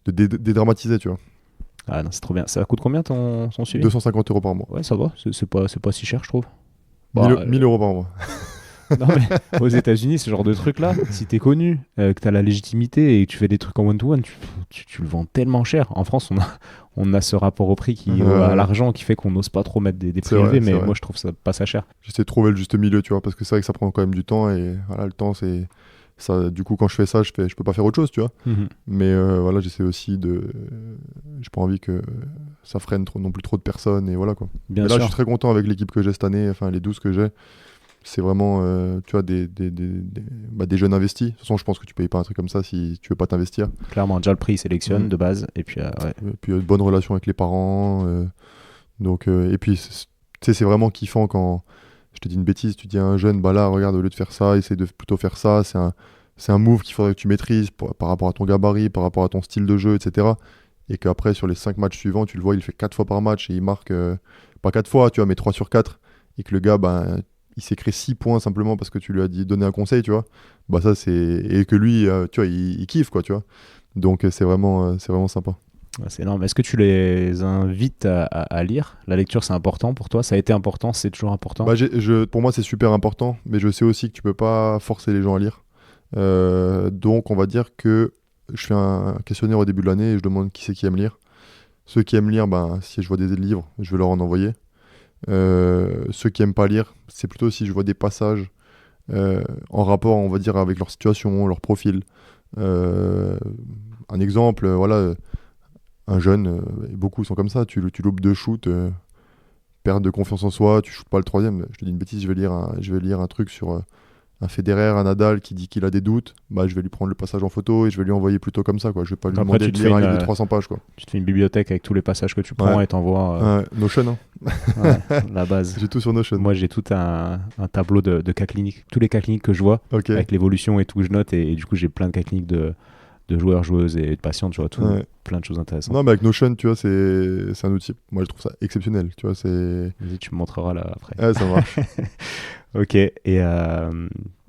dédramatiser, tu vois. Ah non, c'est trop bien. Ça coûte combien ton suivi? 250 € par mois. Ouais, ça va. C'est pas si cher, je trouve. 1000 € par mois. Non, mais aux États-Unis, ce genre de truc-là, si t'es connu, que t'as la légitimité et que tu fais des trucs en one-to-one, tu le vends tellement cher. En France, on a ce rapport au prix à l'argent qui fait qu'on n'ose pas trop mettre des prix élevés, mais moi, je trouve ça pas ça cher. J'essaie de trouver le juste milieu, tu vois, parce que c'est vrai que ça prend quand même du temps, et voilà, le temps, c'est ça. Du coup, quand je fais ça, je peux pas faire autre chose, tu vois. Mais voilà, j'essaie aussi j'ai pas envie que ça freine non plus trop de personnes, et voilà, quoi. Bien et là, sûr. je suis très content avec l'équipe que j'ai cette année, enfin les 12 que j'ai. C'est vraiment, tu vois, des jeunes investis. De toute façon, je pense que tu payes pas un truc comme ça si tu veux pas t'investir. Clairement, déjà le prix, il sélectionne de base. Et puis, ouais. Et puis, une bonne relation avec les parents. Donc, et puis, tu sais, c'est vraiment kiffant quand je te dis une bêtise. Tu dis à un jeune, bah là, regarde, au lieu de faire ça, essaie de plutôt faire ça. C'est un move qu'il faudrait que tu maîtrises par rapport à ton gabarit, par rapport à ton style de jeu, etc. Et qu'après, sur les 5 matchs suivants, tu le vois, il fait 4 fois par match et il marque, pas 4 fois, tu vois, mais 3 sur 4. Et que le gars, ben, il s'est créé 6 points simplement parce que tu lui as donné un conseil, tu vois. Bah ça, et que lui, tu vois, il kiffe, quoi, tu vois. Donc c'est vraiment sympa. C'est énorme. Est-ce que tu les invites à lire? La lecture, c'est important pour toi? Ça a été important? C'est toujours important? Bah, pour moi, c'est super important, mais je sais aussi que tu peux pas forcer les gens à lire. Donc on va dire que je fais un questionnaire au début de l'année et je demande qui c'est qui aime lire. Ceux qui aiment lire, ben, si je vois des livres, je vais leur en envoyer. Ceux qui aiment pas lire, c'est plutôt si je vois des passages en rapport, on va dire, avec leur situation, leur profil. Un exemple, voilà, un jeune, et beaucoup sont comme ça, tu loupes 2 shoots, perte de confiance en soi, tu shootes pas le 3e. Je te dis une bêtise, je vais lire un truc sur un Federer, un Nadal qui dit qu'il a des doutes, bah, je vais lui prendre le passage en photo et je vais lui envoyer plutôt comme ça, quoi. Je vais pas lui demander de lire un livre de 300 pages, quoi. Tu te fais une bibliothèque avec tous les passages que tu prends et t'envoies. Notion, hein. Ouais, la base. J'ai tout sur Notion. Moi, j'ai tout un tableau de cas cliniques. Tous les cas cliniques que je vois, avec l'évolution et tout que je note. Et du coup, j'ai plein de cas cliniques de joueurs, joueuses et de patients, tu vois, plein de choses intéressantes. Non, mais avec Notion, tu vois, c'est un outil. Moi, je trouve ça exceptionnel, tu vois, c'est... Vas-y, tu me montreras là après. Ouais, ça marche. Ok, et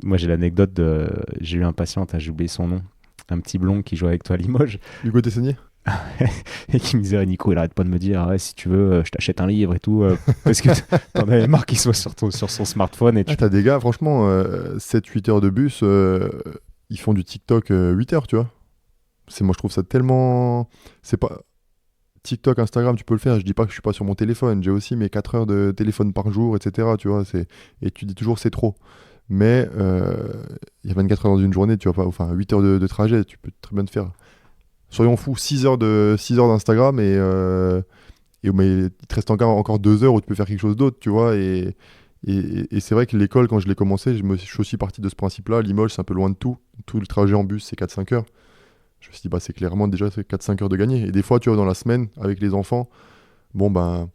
moi, j'ai l'anecdote j'ai eu un patient, j'ai oublié son nom, un petit blond qui jouait avec toi à Limoges. Hugo Tessani. Et qui me disait, Nico, il arrête pas de me dire, ouais, si tu veux, je t'achète un livre et tout, parce que t'en avais marre qu'il soit sur son smartphone. Et t'as des gars, franchement, 7-8 heures de bus, ils font du TikTok 8 heures, tu vois. Moi, je trouve ça tellement... C'est pas... TikTok, Instagram, tu peux le faire. Je dis pas que je suis pas sur mon téléphone. J'ai aussi mes 4 heures de téléphone par jour, etc. Tu vois, et tu dis toujours c'est trop. Mais il y a 24 heures dans une journée, tu vois pas, enfin 8 heures de trajet, tu peux très bien te faire. Soyons fous, 6 heures d'Instagram mais il te reste encore 2 heures où tu peux faire quelque chose d'autre, tu vois. Et c'est vrai que l'école, quand je l'ai commencé, je suis aussi parti de ce principe-là. Limoges, c'est un peu loin de tout. Tout le trajet en bus, c'est 4-5 heures. Je me suis dit, bah, c'est clairement déjà 4-5 heures de gagner. Et des fois, tu vois, dans la semaine, avec les enfants, bon, ben,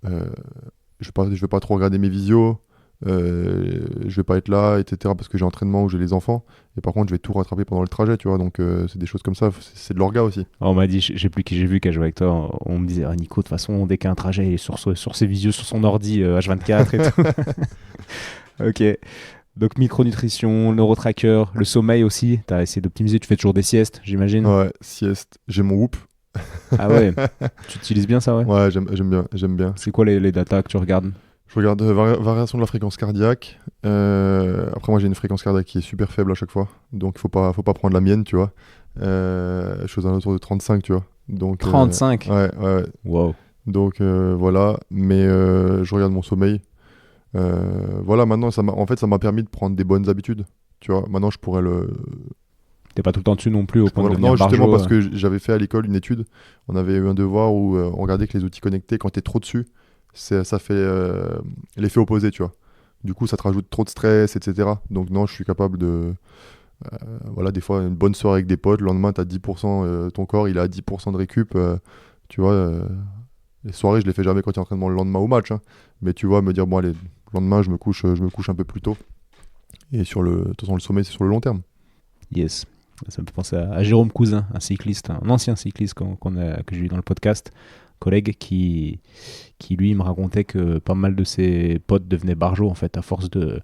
je vais pas trop regarder mes visios, je vais pas être là, etc., parce que j'ai entraînement ou j'ai les enfants. Et par contre, je vais tout rattraper pendant le trajet, tu vois. Donc, c'est des choses comme ça. C'est de l'orga aussi. On m'a dit, je sais plus qui j'ai vu qui a joué avec toi, on me disait, Nico, de toute façon, dès qu'il y a un trajet, il est sur ses visios, sur son ordi, H24 et tout. Ok. Donc micronutrition, neurotracker, le sommeil aussi. Tu as essayé d'optimiser, tu fais toujours des siestes, j'imagine. Ouais, sieste. J'ai mon Whoop. Ah ouais, tu utilises bien ça, ouais. Ouais, j'aime bien. C'est quoi les datas que tu regardes? Je regarde variation de la fréquence cardiaque. Après, moi, j'ai une fréquence cardiaque qui est super faible à chaque fois. Donc, il faut pas prendre la mienne, tu vois. Je suis aux alentours de 35, tu vois. Donc, 35 ouais. Wow. Donc, voilà. Mais je regarde mon sommeil. Voilà, maintenant, ça m'a permis de prendre des bonnes habitudes. Tu vois, maintenant, je pourrais le... T'es pas tout le temps dessus non plus au point de devenir Non, justement, barjot, parce que j'avais fait à l'école une étude. On avait eu un devoir où on regardait que les outils connectés, quand t'es trop dessus, ça fait l'effet opposé, tu vois. Du coup, ça te rajoute trop de stress, etc. Donc non, je suis capable de... voilà, des fois, une bonne soirée avec des potes, le lendemain, t'as 10%, ton corps, il est à 10% de récup. Tu vois, les soirées, je les fais jamais quand il y a entraînement le lendemain au match. Hein. Mais tu vois, me dire, bon, allez, le lendemain, je me couche un peu plus tôt. Et de toute façon, le sommeil, c'est sur le long terme. Yes. Ça me fait penser à Jérôme Cousin, un cycliste, un ancien cycliste que j'ai eu dans le podcast. collègue qui lui me racontait que pas mal de ses potes devenaient barjots en fait à force de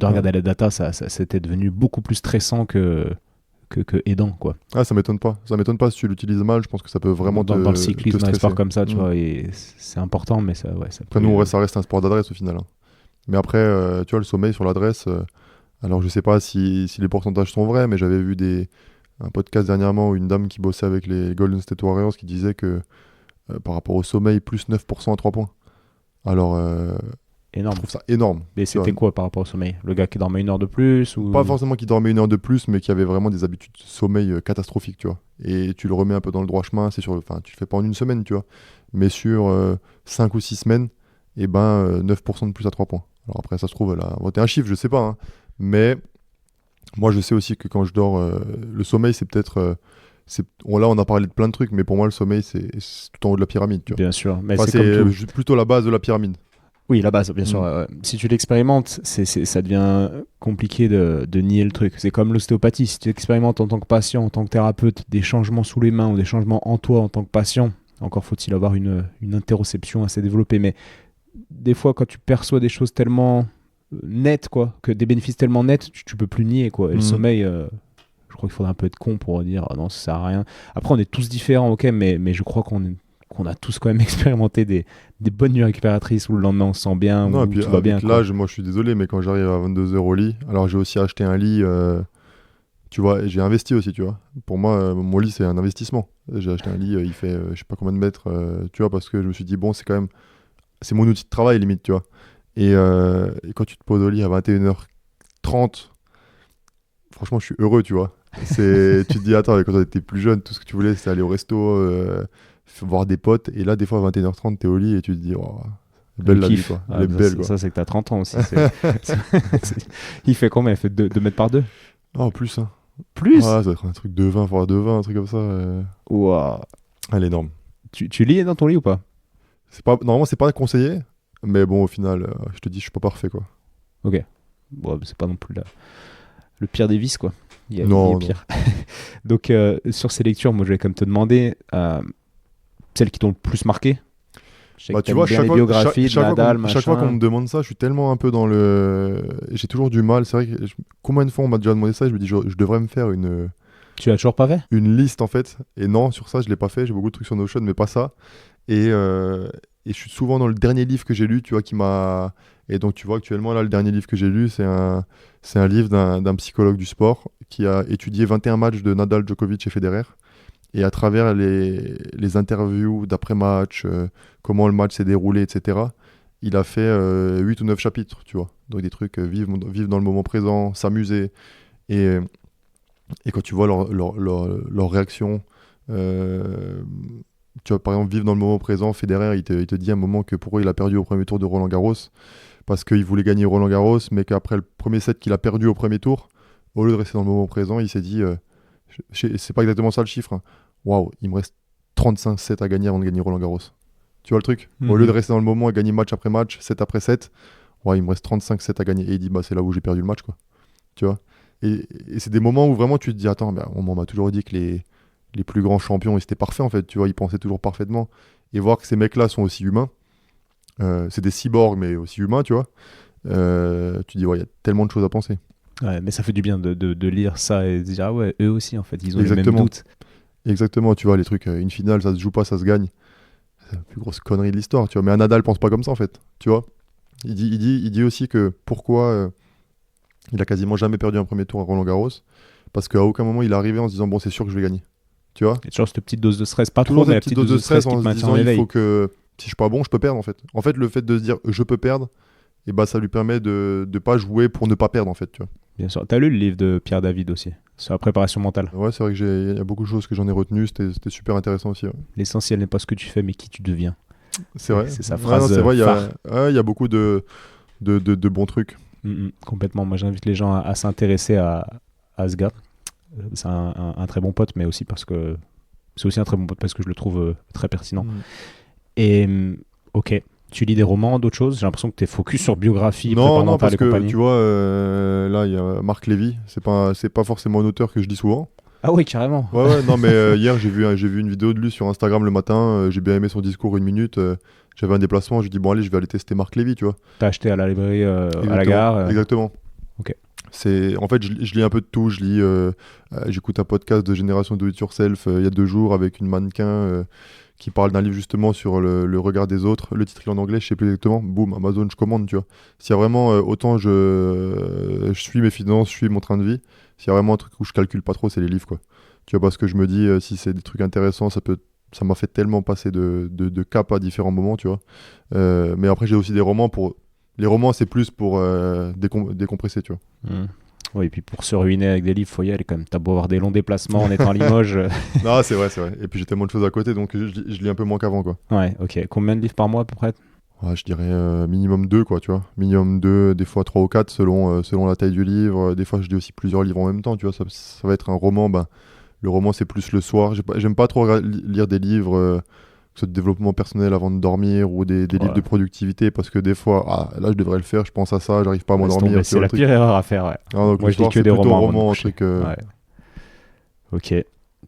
regarder la data. Ça c'était devenu beaucoup plus stressant que aidant quoi. Ah, ça m'étonne pas. Ça m'étonne pas si tu l'utilises mal. Je pense que ça peut vraiment dans le cyclisme, te dans les sports stresser. comme ça, tu vois, et c'est important, mais ça Après, nous, ça reste un sport d'adresse au final, hein. Mais après, tu vois, le sommeil sur l'adresse, alors je sais pas si les pourcentages sont vrais, mais j'avais vu un podcast dernièrement où une dame qui bossait avec les Golden State Warriors qui disait que par rapport au sommeil, plus 9% à 3 points. Alors, je énorme. trouve ça énorme. Mais c'était quoi par rapport au sommeil? Le gars qui dormait 1 heure de plus ou... Pas forcément qui dormait 1 heure de plus, mais qui avait vraiment des habitudes de sommeil catastrophiques, tu vois. Et tu le remets un peu dans le droit chemin, enfin, tu le fais pas en une semaine, tu vois. Mais sur 5 ou 6 semaines, et 9% de plus à 3 points. Alors après, ça se trouve, elle a inventé un chiffre, je sais pas, hein. Mais moi, je sais aussi que quand je dors, le sommeil, c'est peut-être... là, on a parlé de plein de trucs, mais pour moi, le sommeil, c'est tout en haut de la pyramide, tu vois. Bien sûr, mais Enfin, c'est comme tout. c'est plutôt la base de la pyramide. Oui, la base, bien sûr. Si tu l'expérimentes, ça devient compliqué de nier le truc. C'est comme l'ostéopathie. Si tu expérimentes en tant que patient, en tant que thérapeute, des changements sous les mains ou des changements en toi en tant que patient, encore faut-il avoir une interoception assez développée. Mais des fois, quand tu perçois des choses tellement nettes, quoi, que des bénéfices tellement nets, tu peux plus nier, quoi. Et le sommeil, je crois qu'il faudrait un peu être con pour dire non, ça sert à rien. Après, on est tous différents, ok, mais je crois qu'on a tous quand même expérimenté des bonnes nuits récupératrices où le lendemain on se sent bien, Non, où et puis tout va bien. avec l'âge, moi je suis désolé, mais quand j'arrive à 22h au lit, alors j'ai aussi acheté un lit, tu vois, et j'ai investi aussi, tu vois. Pour moi, mon lit c'est un investissement. J'ai acheté un lit, il fait je sais pas combien de mètres, tu vois, parce que je me suis dit, bon, c'est mon outil de travail limite, tu vois. Et quand tu te poses au lit à 21h30, franchement, je suis heureux, tu vois. Tu te dis, attends, quand tu étais plus jeune, tout ce que tu voulais, c'était aller au resto, voir des potes. Et là, des fois, à 21h30, t'es au lit et tu te dis, oh, belle la vie, quoi. Elle est belle, quoi. Ça, c'est que t'as 30 ans aussi. Il fait combien? Il fait 2 mètres par 2? Oh, plus, hein. Plus? Ah, ça va être un truc de 20 fois 2,20, un truc comme ça. Wow. Elle est énorme. Tu lis dans ton lit ou pas? Normalement, c'est pas conseillé. Mais bon, au final, je te dis, je suis pas parfait, quoi. Ok. Bon, c'est pas non plus le pire des vices, quoi. Il y Non, a pire. Donc, sur ces lectures, moi, je vais quand même te demander celles qui t'ont le plus marqué. Je sais que Tu vois, bien les biographies de Nadal, machin. chaque fois qu'on me demande ça, je suis tellement un peu dans le... J'ai toujours du mal. C'est vrai que combien de fois on m'a déjà demandé ça, et je me dis, je devrais me faire Tu l'as toujours pas fait? une liste, en fait. Et non, sur ça, je l'ai pas fait. J'ai beaucoup de trucs sur Notion, mais pas ça. Et je suis souvent dans le dernier livre que j'ai lu, tu vois, qui m'a... Et donc, tu vois, actuellement, là, le dernier livre que j'ai lu, c'est un livre d'un psychologue du sport qui a étudié 21 matchs de Nadal, Djokovic et Federer. Et à travers les interviews d'après-match, comment le match s'est déroulé, etc., il a fait 8 ou 9 chapitres, tu vois. Donc des trucs, vivre dans le moment présent, s'amuser. Et quand tu vois leur réaction, tu vois, par exemple, vivre dans le moment présent, Federer, il te dit à un moment que pourquoi il a perdu au premier tour de Roland-Garros, parce qu'il voulait gagner Roland-Garros, mais qu'après le premier set qu'il a perdu au premier tour, au lieu de rester dans le moment présent, il s'est dit, c'est pas exactement ça le chiffre, hein. Waouh, il me reste 35 sets à gagner avant de gagner Roland-Garros. Tu vois le truc? Au lieu de rester dans le moment et gagner match après match, set après set, ouais, il me reste 35 sets à gagner. Et il dit, c'est là où j'ai perdu le match, quoi. Tu vois? Et c'est des moments où vraiment tu te dis, attends, on m'a toujours dit que les plus grands champions, ils étaient parfaits, en fait. Tu vois, ils pensaient toujours parfaitement. Et voir que ces mecs-là sont aussi humains, c'est des cyborgs, mais aussi humains, tu vois. Tu dis, ouais, il y a tellement de choses à penser. Ouais, mais ça fait du bien de lire ça et de dire, ah ouais, eux aussi, en fait, ils ont Exactement. les mêmes doutes. Exactement, tu vois, les trucs, une finale, ça se joue pas, ça se gagne. C'est la plus grosse connerie de l'histoire, tu vois. Mais un Nadal pense pas comme ça, en fait, tu vois. Il dit aussi que pourquoi il a quasiment jamais perdu un premier tour à Roland-Garros, parce qu'à aucun moment il est arrivé en se disant, bon, c'est sûr que je vais gagner, tu vois. Et toujours cette petite dose de stress, pas Toujours trop, mais la cette petite dose de stress qui te en se maintient en disant, il éveil. faut que, si je suis pas bon, je peux perdre, en fait. En fait, le fait de se dire, je peux perdre, et ça lui permet de pas jouer pour ne pas perdre, en fait, tu vois. Bien sûr. T'as lu le livre de Pierre David aussi, sur la préparation mentale? Ouais, c'est vrai que il y a beaucoup de choses que j'en ai retenues, c'était super intéressant aussi. Ouais. L'essentiel n'est pas ce que tu fais, mais qui tu deviens. C'est vrai. C'est sa phrase. C'est vrai, phare. il y a beaucoup de bons trucs. Complètement. Moi, j'invite les gens à s'intéresser à ce gars. C'est un très bon pote, mais aussi parce que c'est aussi un très bon pote parce que je le trouve très pertinent. Et ok. Tu lis des romans, d'autres choses? J'ai l'impression que tu es focus sur biographie, non, parce et que compagnie. tu vois, là, il y a Marc Lévy. C'est pas forcément un auteur que je lis souvent. Ah oui, carrément. Ouais, non, mais hier, j'ai vu une vidéo de lui sur Instagram le matin. J'ai bien aimé son discours, 1 minute. J'avais un déplacement, je lui dis, bon, allez, je vais aller tester Marc Lévy, tu vois. T'as acheté à la librairie, à la Exactement, gare. Exactement. Ok. En fait, je lis un peu de tout. J'écoute un podcast de Génération Do It Yourself il y a 2 jours avec une mannequin qui parle d'un livre justement sur le regard des autres. Le titre est en anglais, je sais plus exactement. Boum, Amazon, je commande, tu vois. S'il y a vraiment autant je suis mes finances, je suis mon train de vie. S'il y a vraiment un truc où je calcule pas trop, c'est les livres, quoi. Tu vois, parce que je me dis, si c'est des trucs intéressants, ça m'a fait tellement passer de cap à différents moments, tu vois. Mais après, j'ai aussi des romans pour. Les romans, c'est plus pour décompresser, tu vois. Oui, et puis pour se ruiner avec des livres, faut y aller quand même. T'as beau avoir des longs déplacements en étant à Limoges. Non, c'est vrai. Et puis j'ai tellement de choses à côté, donc je lis un peu moins qu'avant, quoi. Ouais, ok. Combien de livres par mois à peu près? Ouais, je dirais minimum 2, quoi, tu vois. Minimum 2, des fois 3 ou 4 selon la taille du livre. Des fois, je lis aussi plusieurs livres en même temps, tu vois. Ça va être un roman. Le roman, c'est plus le soir. J'aime pas trop lire des livres, que ce soit de développement personnel avant de dormir ou des livres de productivité, parce que des fois, là, je devrais le faire, je pense à ça, j'arrive pas à m'endormir. C'est la pire erreur à faire, ouais. Donc moi, je lis que des romans. Ouais. Ok,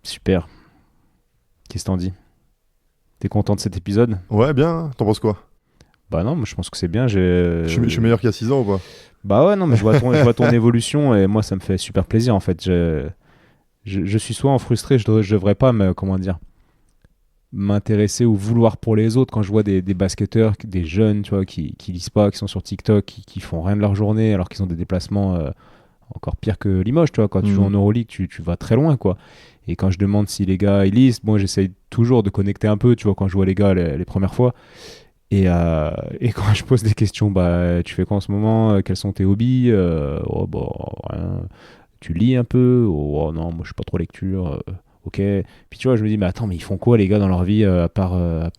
super. Qu'est-ce que t'en dis? T'es content de cet épisode? Ouais, bien. T'en penses quoi? Bah non, moi je pense que c'est bien. Je suis meilleur qu'il y a 6 ans ou pas? Bah ouais, non, mais je vois ton évolution et moi ça me fait super plaisir en fait. Je suis souvent frustré, je devrais pas m'intéresser ou vouloir pour les autres quand je vois des basketteurs, des jeunes, tu vois, qui lisent pas, qui sont sur TikTok, qui font rien de leur journée alors qu'ils ont des déplacements encore pire que Limoges, tu vois. Quand tu joues en Euroleague, tu vas très loin, quoi. Et quand je demande si les gars ils lisent, bon, j'essaye toujours de connecter un peu, tu vois, quand je vois les gars les premières fois. Et quand je pose des questions, tu fais quoi en ce moment? Quels sont tes hobbies? Rien. Tu lis un peu? Oh non, moi je suis pas trop lecture. Ok. Puis tu vois, je me dis, mais attends, mais ils font quoi les gars dans leur vie à part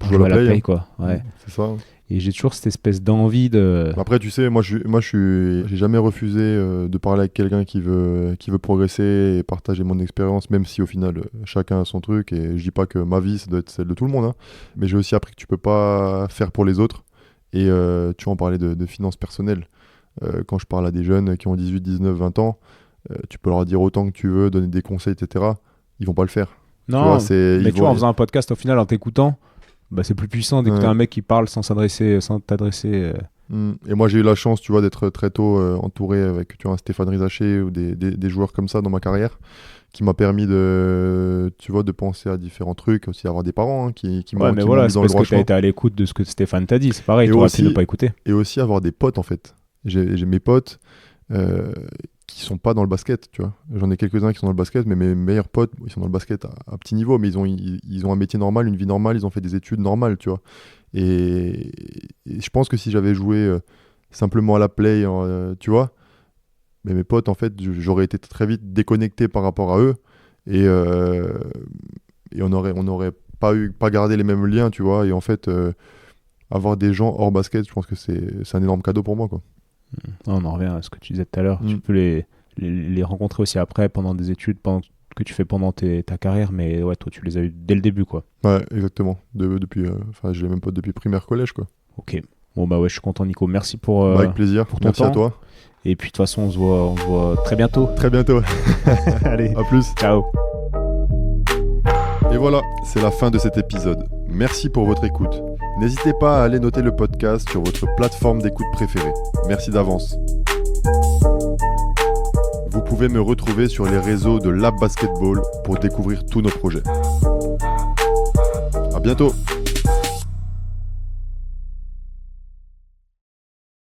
jouer à la play, quoi. Ouais. C'est ça. Et j'ai toujours cette espèce d'envie de. Après, tu sais, j'ai jamais refusé de parler avec quelqu'un qui veut progresser et partager mon expérience, même si au final, chacun a son truc. Et je dis pas que ma vie, ça doit être celle de tout le monde, hein. Mais j'ai aussi appris que tu peux pas faire pour les autres. Et tu vois, on parlait de finances personnelles. Quand je parle à des jeunes qui ont 18, 19, 20 ans, tu peux leur dire autant que tu veux, donner des conseils, etc. Ils vont pas le faire. Non, mais tu vois, en faisant un podcast, au final, en t'écoutant, c'est plus puissant d'écouter un mec qui parle sans t'adresser. Et moi, j'ai eu la chance, tu vois, d'être très tôt entouré avec, tu vois, un Stéphane Rizaché ou des joueurs comme ça dans ma carrière, qui m'a permis de penser à différents trucs, aussi avoir des parents qui m'ont mis dans le droit chemin. C'est parce que tu as été à l'écoute de ce que Stéphane t'a dit, c'est pareil, tu aurais pu ne pas écouter. Et aussi avoir des potes, en fait. J'ai mes potes qui sont pas dans le basket, tu vois. J'en ai quelques-uns qui sont dans le basket, mais mes meilleurs potes, ils sont dans le basket à petit niveau, mais ils ont un métier normal, une vie normale, ils ont fait des études normales, tu vois. Et je pense que si j'avais joué simplement à la play, tu vois, mais mes potes, en fait, j'aurais été très vite déconnecté par rapport à eux, et on aurait pas gardé les mêmes liens, tu vois. Et en fait, avoir des gens hors basket, je pense que c'est un énorme cadeau pour moi, quoi. On en revient à ce que tu disais tout à l'heure. Tu peux les rencontrer aussi après, pendant des études, que tu fais pendant ta carrière, mais ouais, toi, tu les as eu dès le début, quoi. Ouais, exactement. Depuis, j'ai les mêmes potes depuis primaire collège, quoi. Ok. Bon, ouais, je suis content, Nico. Merci pour avec plaisir. Pour ton Merci temps. à toi. Et puis, de toute façon, on se voit très bientôt. Très bientôt. Allez. À plus. Ciao. Et voilà, c'est la fin de cet épisode. Merci pour votre écoute. N'hésitez pas à aller noter le podcast sur votre plateforme d'écoute préférée. Merci d'avance. Vous pouvez me retrouver sur les réseaux de Lab Basketball pour découvrir tous nos projets. À bientôt.